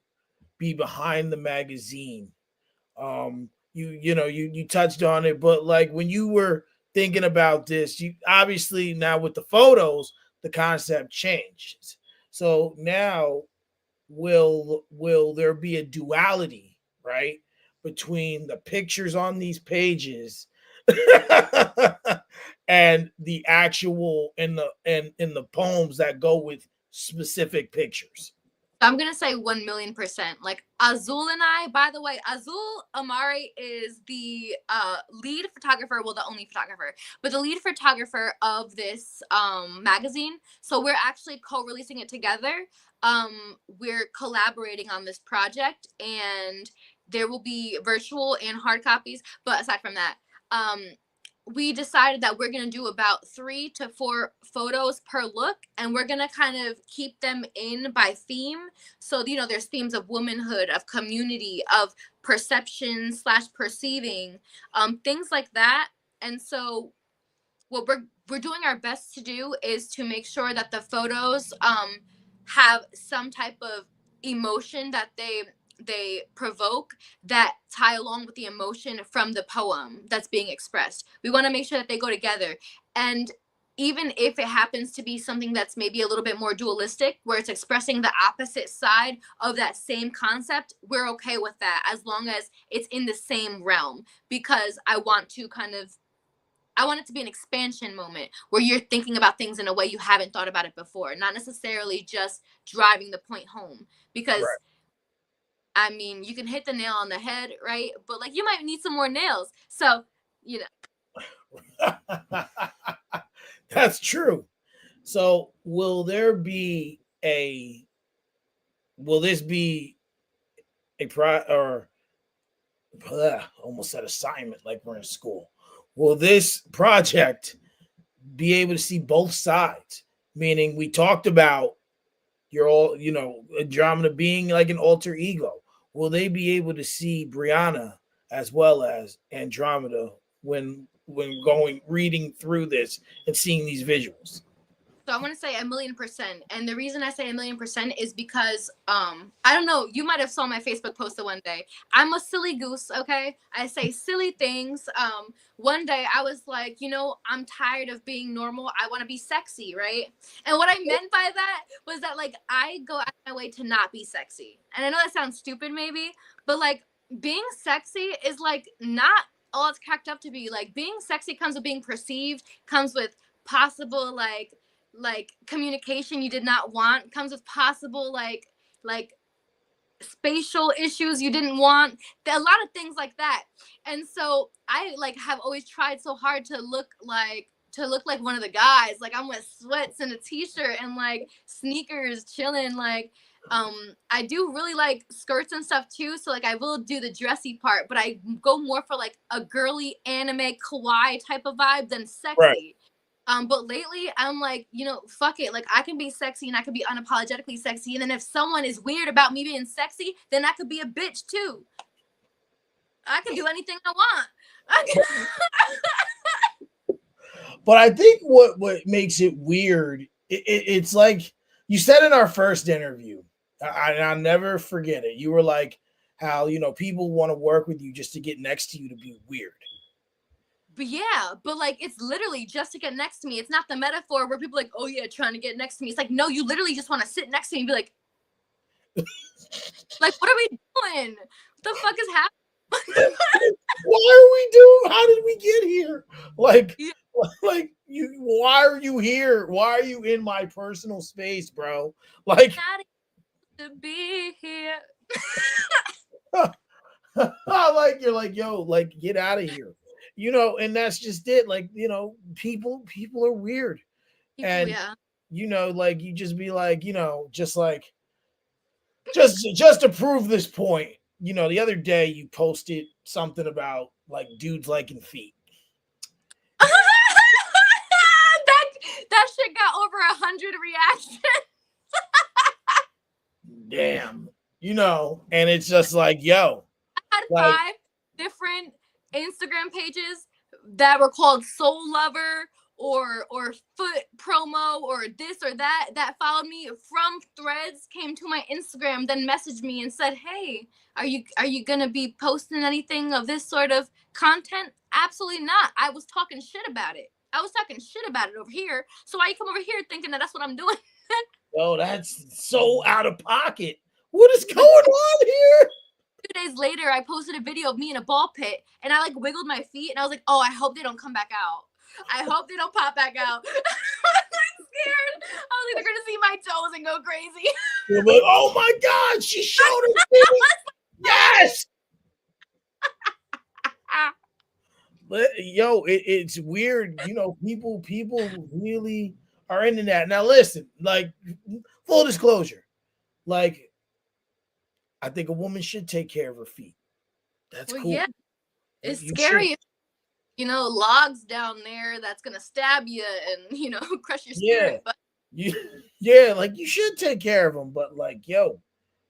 be behind the magazine? You touched on it, but like when you were thinking about this, you obviously now with the photos, the concept changes. So now will there be a duality, right, between the pictures on these pages and the actual in the poems that go with specific pictures? I'm gonna say 1,000,000%. Like Azul and I, by the way, Azul Amari is the lead photographer, well, the only photographer, but the lead photographer of this magazine. So we're actually co-releasing it together. We're collaborating on this project, and there will be virtual and hard copies. But aside from that, we decided that we're going to do about 3 to 4 photos per look, and we're going to kind of keep them in by theme. So there's themes of womanhood, of community, of perception / perceiving, things like that. And so what we're doing our best to do is to make sure that the photos have some type of emotion that they provoke, that tie along with the emotion from the poem that's being expressed. We want to make sure that they go together. And even if it happens to be something that's maybe a little bit more dualistic, where it's expressing the opposite side of that same concept, we're okay with that, as long as it's in the same realm. Because I want it to be an expansion moment where you're thinking about things in a way you haven't thought about it before, not necessarily just driving the point home. Because Right. I mean, you can hit the nail on the head, right? But like, you might need some more nails. So, you know. That's true. So will this be a almost said assignment like we're in school? Will this project be able to see both sides? Meaning we talked about Andromeda being like an alter ego. Will they be able to see Brianna as well as Andromeda when going reading through this and seeing these visuals? So I want to say 1,000,000%. And the reason I say 1,000,000% is because I don't know, you might have saw my Facebook post the one day. I'm a silly goose, okay? I say silly things. One day I was like, I'm tired of being normal. I want to be sexy, right? And what I meant by that was that like I go out of my way to not be sexy. And I know that sounds stupid maybe, but like being sexy is like not all it's cracked up to be. Like being sexy comes with being perceived, comes with possible like communication you did not want, comes with possible like spatial issues you didn't want, a lot of things like that. And so I like have always tried so hard to look like one of the guys. Like I'm with sweats and a t-shirt and like sneakers chilling. Like I do really like skirts and stuff too, so like I will do the dressy part, but I go more for like a girly anime kawaii type of vibe than Right. sexy. But lately I'm like, you know, fuck it. Like I can be sexy and I can be unapologetically sexy. And then if someone is weird about me being sexy, then I could be a bitch too. I can do anything I want. I can- But I think what makes it weird, it's like you said in our first interview, I'll never forget it. You were like, how people want to work with you just to get next to you to be weird. but yeah, but like it's literally just to get next to me. It's not the metaphor where people are like, oh yeah, trying to get next to me. It's like, no, you literally just want to sit next to me and be like, what are we doing? What the fuck is happening? Why are we doing? How did we get here? Like, Yeah, like you. Why are you here? Why are you in my personal space, bro? Like, not to be here. like you're like, yo, like get out of here. And that's just it. Like, people are weird. People, And yeah. like you just be like, just like just to prove this point, the other day you posted something about like dudes liking feet. that that shit got over 100 reactions. Damn. And it's just like, yo, I had like, 5 different Instagram pages that were called Soul Lover or Foot Promo or this or that followed me from Threads, came to my Instagram, then messaged me and said, "Hey, are you gonna be posting anything of this sort of content?" Absolutely not. I was talking shit about it. I was talking shit about it over here. So why you come over here thinking that that's what I'm doing? yo, that's so out of pocket. What is going But on here? 2 days later, I posted a video of me in a ball pit, and I like wiggled my feet, and I was like, "Oh, I hope they don't come back out. I hope they don't pop back out." I'm scared. I was like, "They're gonna see my toes and go crazy." You're like, oh my god, she showed her feet. Yes. But yo, it's weird. People really are into that. Now listen, like full disclosure, like I think a woman should take care of her feet. That's Well, cool. yeah, You, it's you should. scary. Logs down there that's gonna stab you and crush your Yeah. spirit. But You yeah, like you should take care of them, but like yo,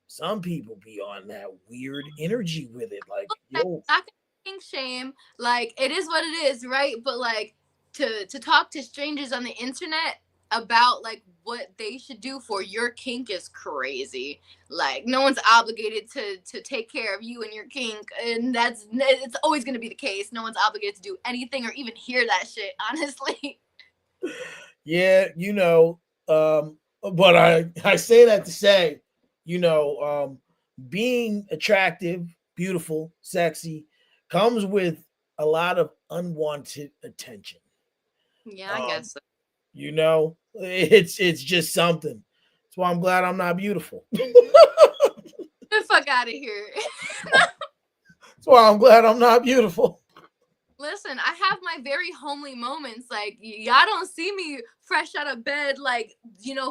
some people be on that weird energy with it. Like, I'm yo, not gonna kink shame. Like it is what it is, right? But like to talk to strangers on the internet about like what they should do for your kink is crazy. Like no one's obligated to take care of you and your kink, and it's always gonna be the case. No one's obligated to do anything or even hear that shit. Honestly, yeah, but I say that to say, you know, um, being attractive, beautiful, sexy comes with a lot of unwanted attention. yeah, I Um, guess so. it's just something. That's why I'm glad I'm not beautiful. That's Get the fuck out of here. why I'm glad I'm not beautiful. Listen, I have my very homely moments. Like, y'all don't see me fresh out of bed, like,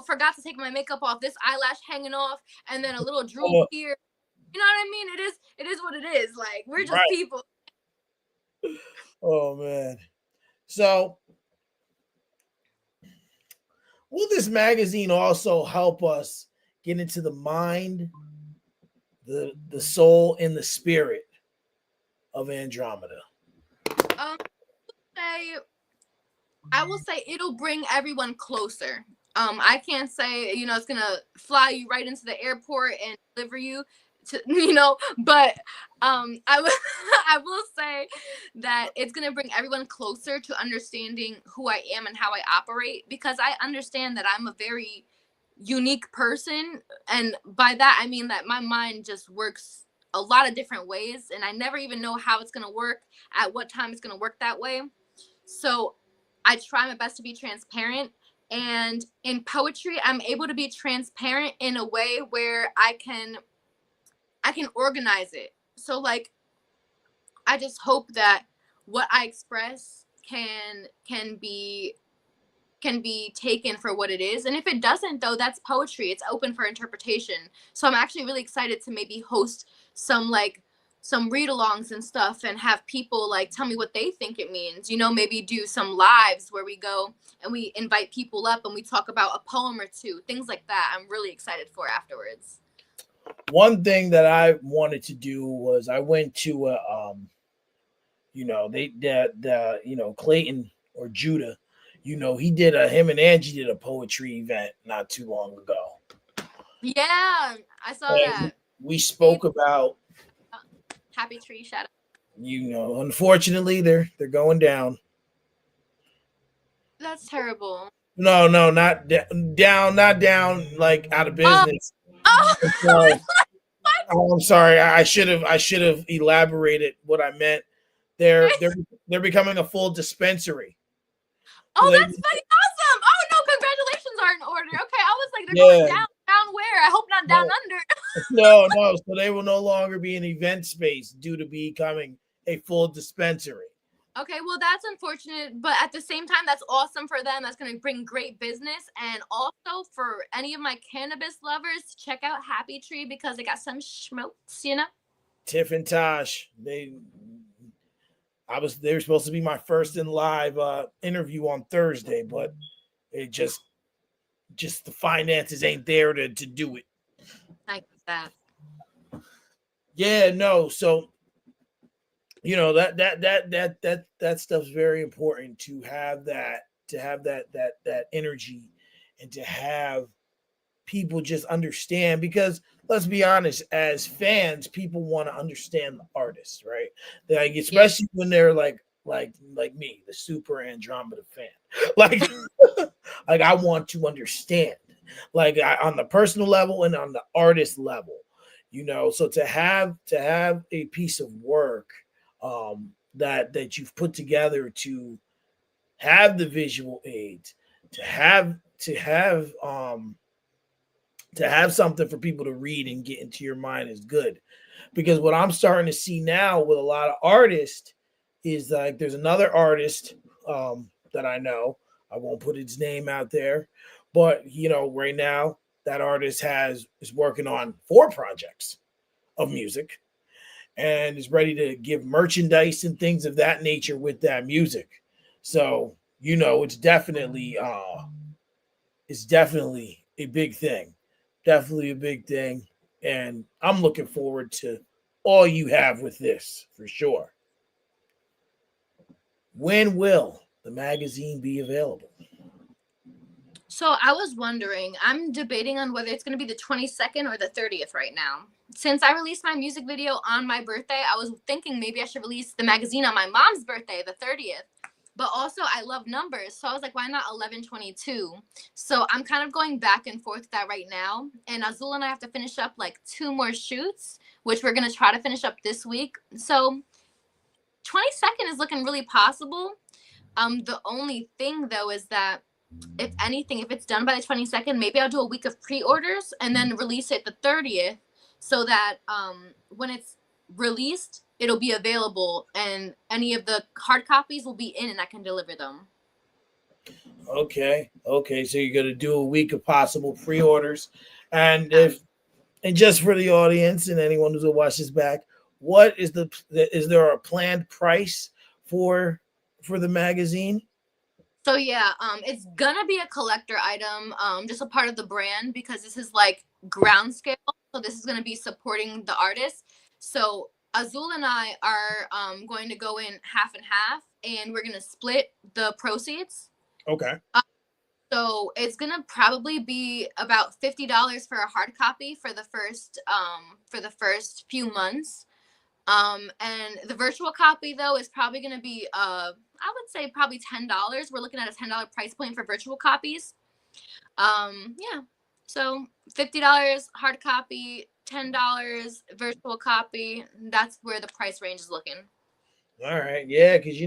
forgot to take my makeup off, this eyelash hanging off, and then a little drool Oh, here. You know what I mean? It is what it is. Like, we're just right. people. Oh man. So will this magazine also help us get into the mind, the soul, and the spirit of Andromeda? Um, say I will say it'll bring everyone closer. I can't say it's gonna fly you right into the airport and deliver you to but I will I will say that it's gonna bring everyone closer to understanding who I am and how I operate, because I understand that I'm a very unique person, and by that I mean that my mind just works a lot of different ways, and I never even know how it's gonna work, at what time it's gonna work that way. So I try my best to be transparent. And in poetry, I'm able to be transparent in a way where I can I can organize it. So like I just hope that what I express can be taken for what it is. And if it doesn't, though, that's poetry. It's open for interpretation. So I'm actually really excited to maybe host some read-alongs and stuff and have people like tell me what they think it means. Maybe do some lives where we go and we invite people up and we talk about a poem or two, things like that. I'm really excited for afterwards. One thing that I wanted to do was I went to a Clayton or Judah, he did a him and Angie did a poetry event not too long ago. Yeah, I saw And that. we spoke about, Happy Tree, shout out. unfortunately they're going down. That's terrible. No, no, not down, not down, like out of Oh, business. oh, I'm I was sorry. Oh, I'm sorry. I should have elaborated what I meant. They're like, they're they're becoming a full dispensary. So oh, they, that's funny. Awesome. Oh no, congratulations are in order. Okay, I was like, they're going yeah, down. Down where? I hope not down no, under. no. So they will no longer be an event space due to becoming a full dispensary. Okay, well that's unfortunate, but at the same time, that's awesome for them. That's gonna bring great business, and also for any of my cannabis lovers, check out Happy Tree because they got some schmokes. Tiff and Tosh, they were supposed to be my first in live interview on Thursday, but it just the finances ain't there to do it. Like that. Yeah, no. So that stuff's very important to have that energy and to have people just understand, because let's be honest, as fans people want to understand the artist, right? Like, Yeah. especially when they're like me, the super Andromeda fan. Like like I want to understand, like on the personal level and on the artist level, so to have a piece of work that you've put together, to have the visual aids, to have something for people to read and get into your mind is good. Because what I'm starting to see now with a lot of artists is, like, there's another artist that I know. I won't put his name out there, but right now that artist is working on 4 projects of music and is ready to give merchandise and things of that nature with that music. So it's definitely a big thing. Definitely a big thing. And I'm looking forward to all you have with this for sure. When will the magazine be available? So I was wondering, I'm debating on whether it's going to be the 22nd or the 30th right now. Since I released my music video on my birthday, I was thinking maybe I should release the magazine on my mom's birthday, the 30th. But also, I love numbers. So I was like, why not 11/22? So I'm kind of going back and forth with that right now. And Azul and I have to finish up like 2 more shoots, which we're going to try to finish up this week. So 22nd is looking really possible. The only thing though is that if anything, if it's done by the 22nd, maybe I'll do a week of pre-orders and then release it the 30th, so that when it's released, it'll be available and any of the hard copies will be in and I can deliver them. Okay. So you're gonna do a week of possible pre-orders, and Yeah. if and just for the audience and anyone who's gonna watch this back, what is there a planned price for the magazine? So yeah, it's gonna be a collector item, just a part of the brand because this is like ground scale. So this is gonna be supporting the artist. So Azul and I are going to go in half and half, and we're gonna split the proceeds. Okay. So it's gonna probably be about $50 for a hard copy for the first few months. And the virtual copy though is probably gonna be I would say probably $10. We're looking at a $10 price point for virtual copies. Yeah. So $50 hard copy, $10 virtual copy. That's where the price range is looking. All right. Yeah, because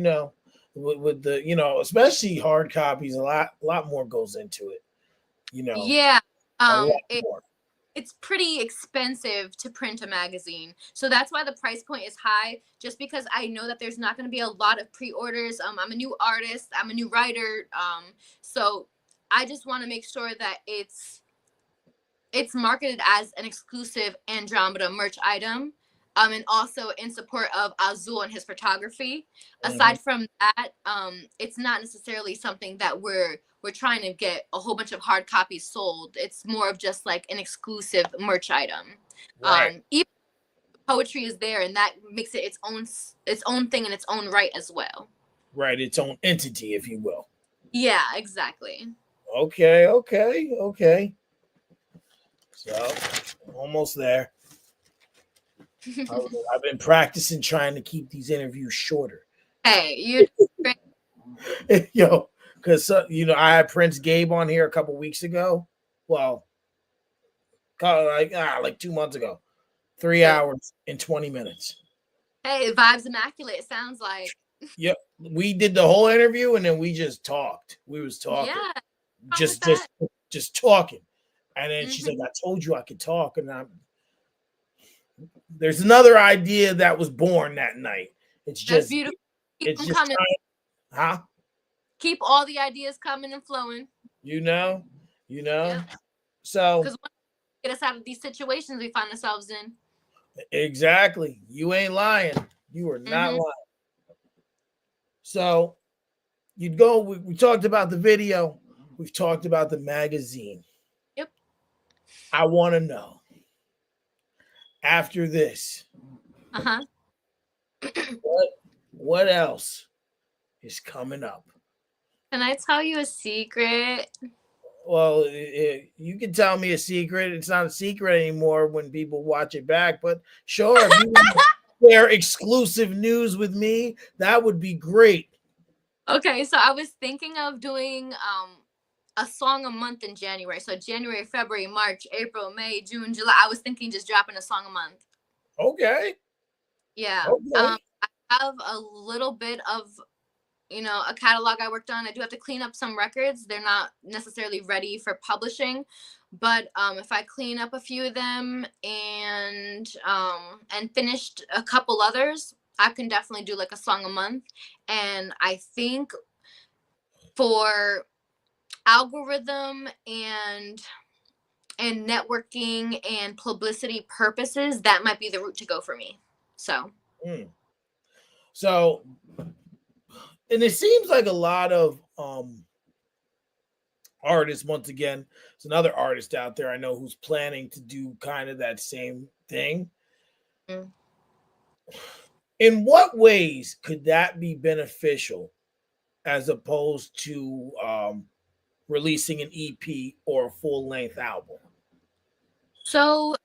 with the especially hard copies, a lot more goes into it. Yeah. A lot It more. it's pretty expensive to print a magazine. So that's why the price point is high, just because I know that there's not going to be a lot of pre-orders. I'm a new artist, I'm a new writer. So I just want to make sure that it's marketed as an exclusive Andromeda merch item. And also in support of Azul and his photography. Mhm. Aside from that, it's not necessarily something that we're trying to get a whole bunch of hard copies sold. It's more of just like an exclusive merch item. Right, Even poetry is there, and that makes it its own thing in its own right as well. right. Its own entity, if you will. Yeah, exactly. Okay, okay, okay. So almost there. I've been practicing trying to keep these interviews shorter. Hey, you. Yo, because I had Prince Gabe on here a couple weeks ago. Well, like 2 months ago. 3 hours and 20 minutes. Hey, vibes immaculate. It sounds like. Yep, we did the whole interview and then we just talked. We was talking, Yeah, wrong with just that. just just talking. And then she's like, Hmm. "I told you I could talk." And there's another idea that was born that night. It's That's just beautiful. Keep it's them just coming. trying, huh? Keep all the ideas coming and flowing. You know, you know. Yep. So Because get us out of these situations we find ourselves in. exactly, you ain't lying. You are not Hmm. lying. So you'd go. We talked about the video. We've talked about the magazine. Yep. I want to know after this, Uh huh. what what else is coming up? Can I tell you a secret? Well, you can tell me a secret. It's not a secret anymore when people watch it back. But sure, if you want to share exclusive news with me, that would be great. Okay, so I was thinking of doing a song a month in January. So January, February, March, April, May, June, July. I was thinking just dropping a song a month. Okay, Yeah. okay. I have a little bit of a catalog I worked on. I do have to clean up some records. They're not necessarily ready for publishing, but if I clean up a few of them and finished a couple others, I can definitely do like a song a month. And I think for algorithm and networking and publicity purposes, that might be the route to go for me. So, Mm. So, and it seems like a lot of artists. Once again, it's another artist out there I know who's planning to do kind of that same thing. mm. In what ways could that be beneficial as opposed to releasing an EP or a full length album? So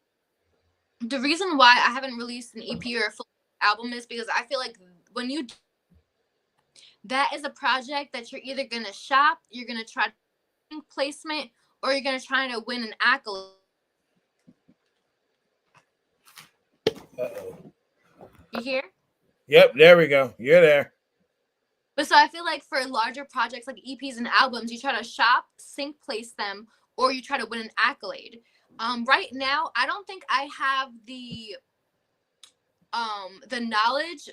the reason why I haven't released an EP or a full album is because I feel like when you that is a project that you're either gonna shop, you're gonna try placement, or you're gonna try to win an accolade. Uh-oh. You hear? Yep, there we go. You're there. But so I feel like for larger projects like EPs and albums, you try to shop, sync place them, or you try to win an accolade. Right now, I don't think I have the knowledge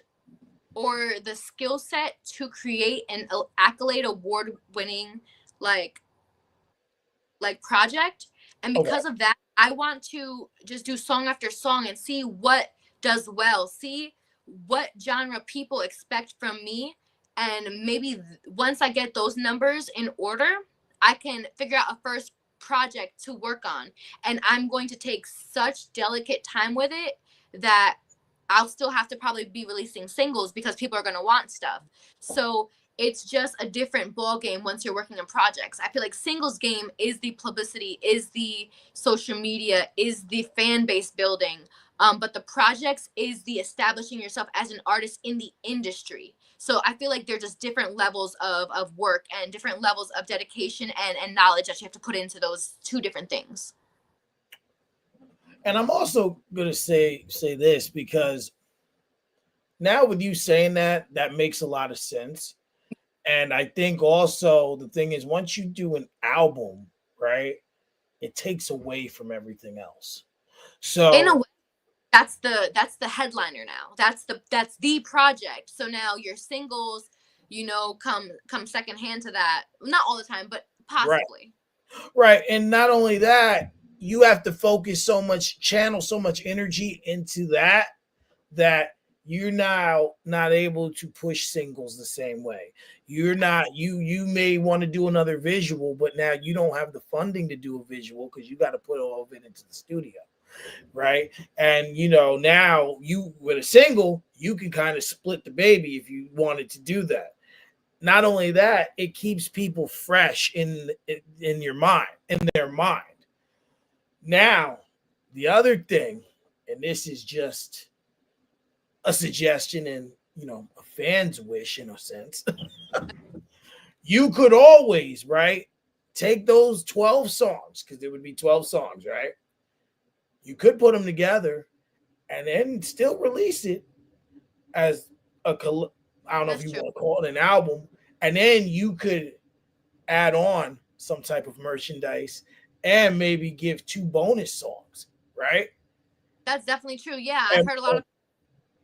or the skill set to create an accolade award winning like project. And Okay. because of that, I want to just do song after song and see what does well, see what genre people expect from me, and maybe once I get those numbers in order, I can figure out a first project to work on. And I'm going to take such delicate time with it that I'll still have to probably be releasing singles because people are going to want stuff. So it's just a different ball game once you're working on projects. I feel like singles game is the publicity, is the social media, is the fan base building. But the projects is the establishing yourself as an artist in the industry. So I feel like they're just different levels of work and different levels of dedication and knowledge that you have to put into those two different things. And I'm also gonna say this because now with you saying that, that makes a lot of sense. And I think also the thing is once you do an album, right? it takes away from everything else. In a So way, that's the headliner now. That's the project. So now your singles, come secondhand to that. Not all the time, but right, possibly. right, and not only that, you have to focus so much, channel so much energy into that you're now not able to push singles the same way. You're not you may want to do another visual, but now you don't have the funding to do a visual because you got to put all of it into the studio, right? And now you with a single, you can kind of split the baby if you wanted to do that. Not only that, it keeps people fresh in your mind, in their mind. Now, the other thing, and this is just a suggestion and a fan's wish in a sense. You could always, right, take those 12 songs, because there would be 12 songs, right? You could put them together and then still release it as a I don't know if That's you true. want to call it an album, and then you could add on some type of merchandise and maybe give two bonus songs, right? That's definitely true. Yeah, I've And heard a lot of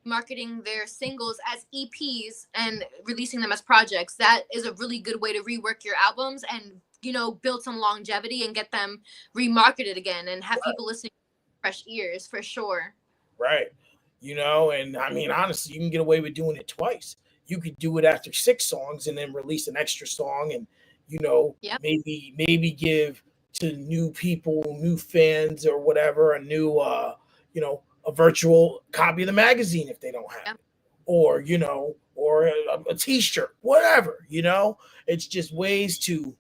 marketing their singles as EPs and releasing them as projects. That is a really good way to rework your albums and build some longevity and get them remarketed again and have people listening with fresh ears for sure. right. And I mean, honestly, you can get away with doing it twice. You could do it after 6 songs and then release an extra song and, Yep. maybe give to new people, new fans or whatever, a new, a virtual copy of the magazine if they don't have Yep. it. Or, or a t-shirt, whatever, it's just ways to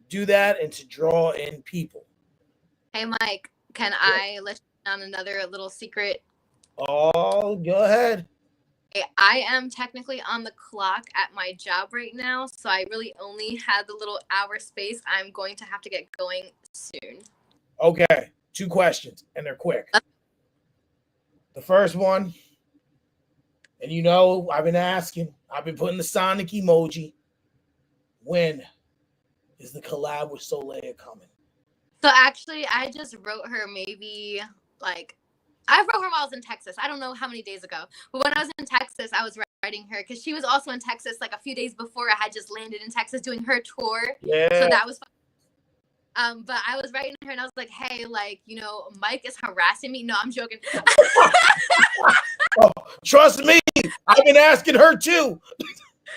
do that and to draw in people. Hey, Mike, can I let you on another little secret? Oh, go ahead. I am technically on the clock at my job right now, so I really only had the little hour space. I'm going to have to get going soon. Okay, 2 questions, and they're quick. The first one, and I've been asking, I've been putting the Sonic emoji. When is the collab with Soleil coming? So actually, I just wrote her maybe like I wrote her while I was in Texas. I don't know how many days ago, but when I was in Texas, I was writing her because she was also in Texas like a few days before I had just landed in Texas doing her tour. So Yeah. that was fun. But I was writing her and I was like, hey, Mike is harassing me. No, I'm joking. Oh, trust me, I've been asking her too.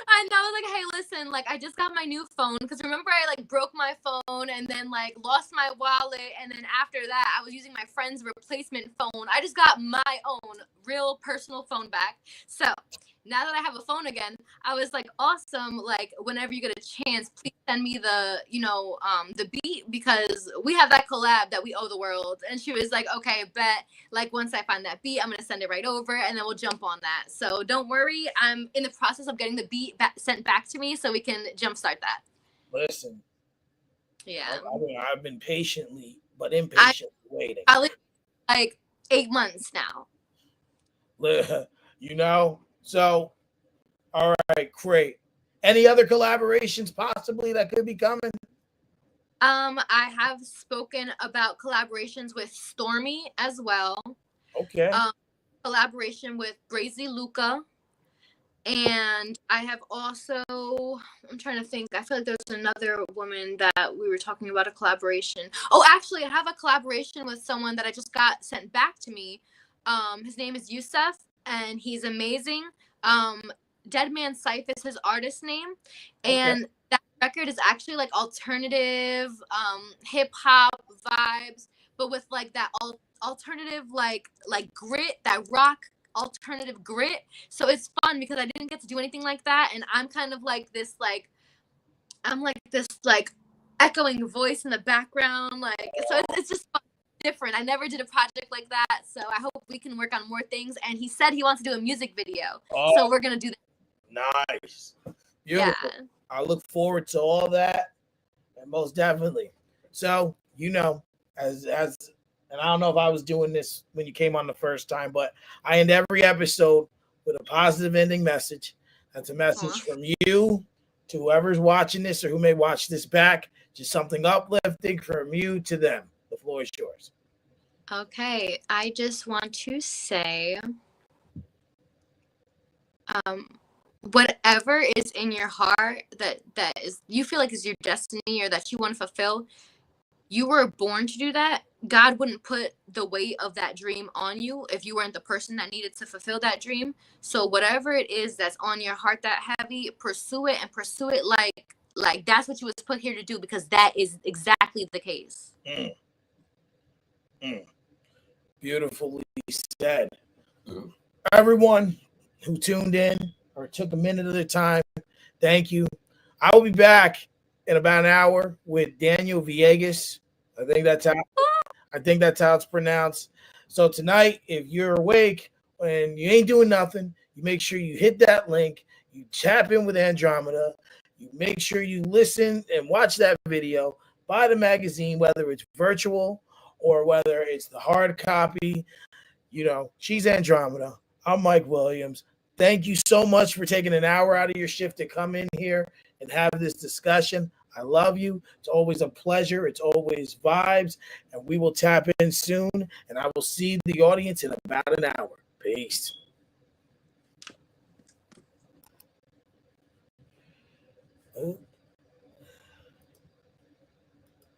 I know, like, hey, listen, like, I just got my new phone because remember I broke my phone and then lost my wallet, and then after that I was using my friend's replacement phone. I just got my own real personal phone back. So now that I have a phone again, I was like, awesome. Like, whenever you get a chance, please send me the beat because we have that collab that we owe the world. And she was like, okay, bet. Like, once I find that beat, I'm going to send it right over and then we'll jump on that. So don't worry. I'm in the process of getting the beat sent back to me so we can jumpstart that. Listen. Yeah. I've been patiently, but impatiently waiting. Probably 8 months now. So, all right, great. Any other collaborations possibly that could be coming? I have spoken about collaborations with Stormy as well. Okay. Collaboration with Brazy Luca. And I have also, I'm trying to think, I feel like there's another woman that we were talking about a collaboration. Oh, actually, I have a collaboration with someone that I just got sent back to me. His name is Yusef, and he's amazing. Dead Man Syfe is his artist name. And Okay. that record is actually alternative hip hop vibes, but with that alternative grit, that rock alternative grit. So it's fun because I didn't get to do anything like that, and I'm kind of I'm this echoing voice in the background, so it's just fun, different. I never did a project like that, so I hope we can work on more things. And he said he wants to do a music video, so we're gonna do that. Nice. Beautiful. Yeah. I look forward to all that, and most definitely. So as and I don't know if I was doing this when you came on the first time, but I end every episode with a positive ending message. That's a message from you to whoever's watching this or who may watch this back. Just something uplifting from you to them. The The floor is yours. Okay, I just want to say, whatever is in your heart that is you feel like is your destiny or that you want to fulfill, you were born to do that. God wouldn't put the weight of that dream on you if you weren't the person that needed to fulfill that dream. So whatever it is that's on your heart that heavy, pursue it and pursue it like that's what you was put here to do, because that is exactly the case. Mm, mm. Beautifully said. Everyone who tuned in or took a minute of their time, thank you. I will be back in about an hour with Daniel Villegas. I think that's how it's pronounced. So tonight, if you're awake and you ain't doing nothing, you make sure you hit that link, you tap in with Andromeda, you make sure you listen and watch that video, buy the magazine, whether it's virtual or whether it's the hard copy. She's Andromeda. I'm Mike Williams. Thank you so much for taking an hour out of your shift to come in here and have this discussion. I love you. It's always a pleasure. It's always vibes. And we will tap in soon. And I will see the audience in about an hour. Peace.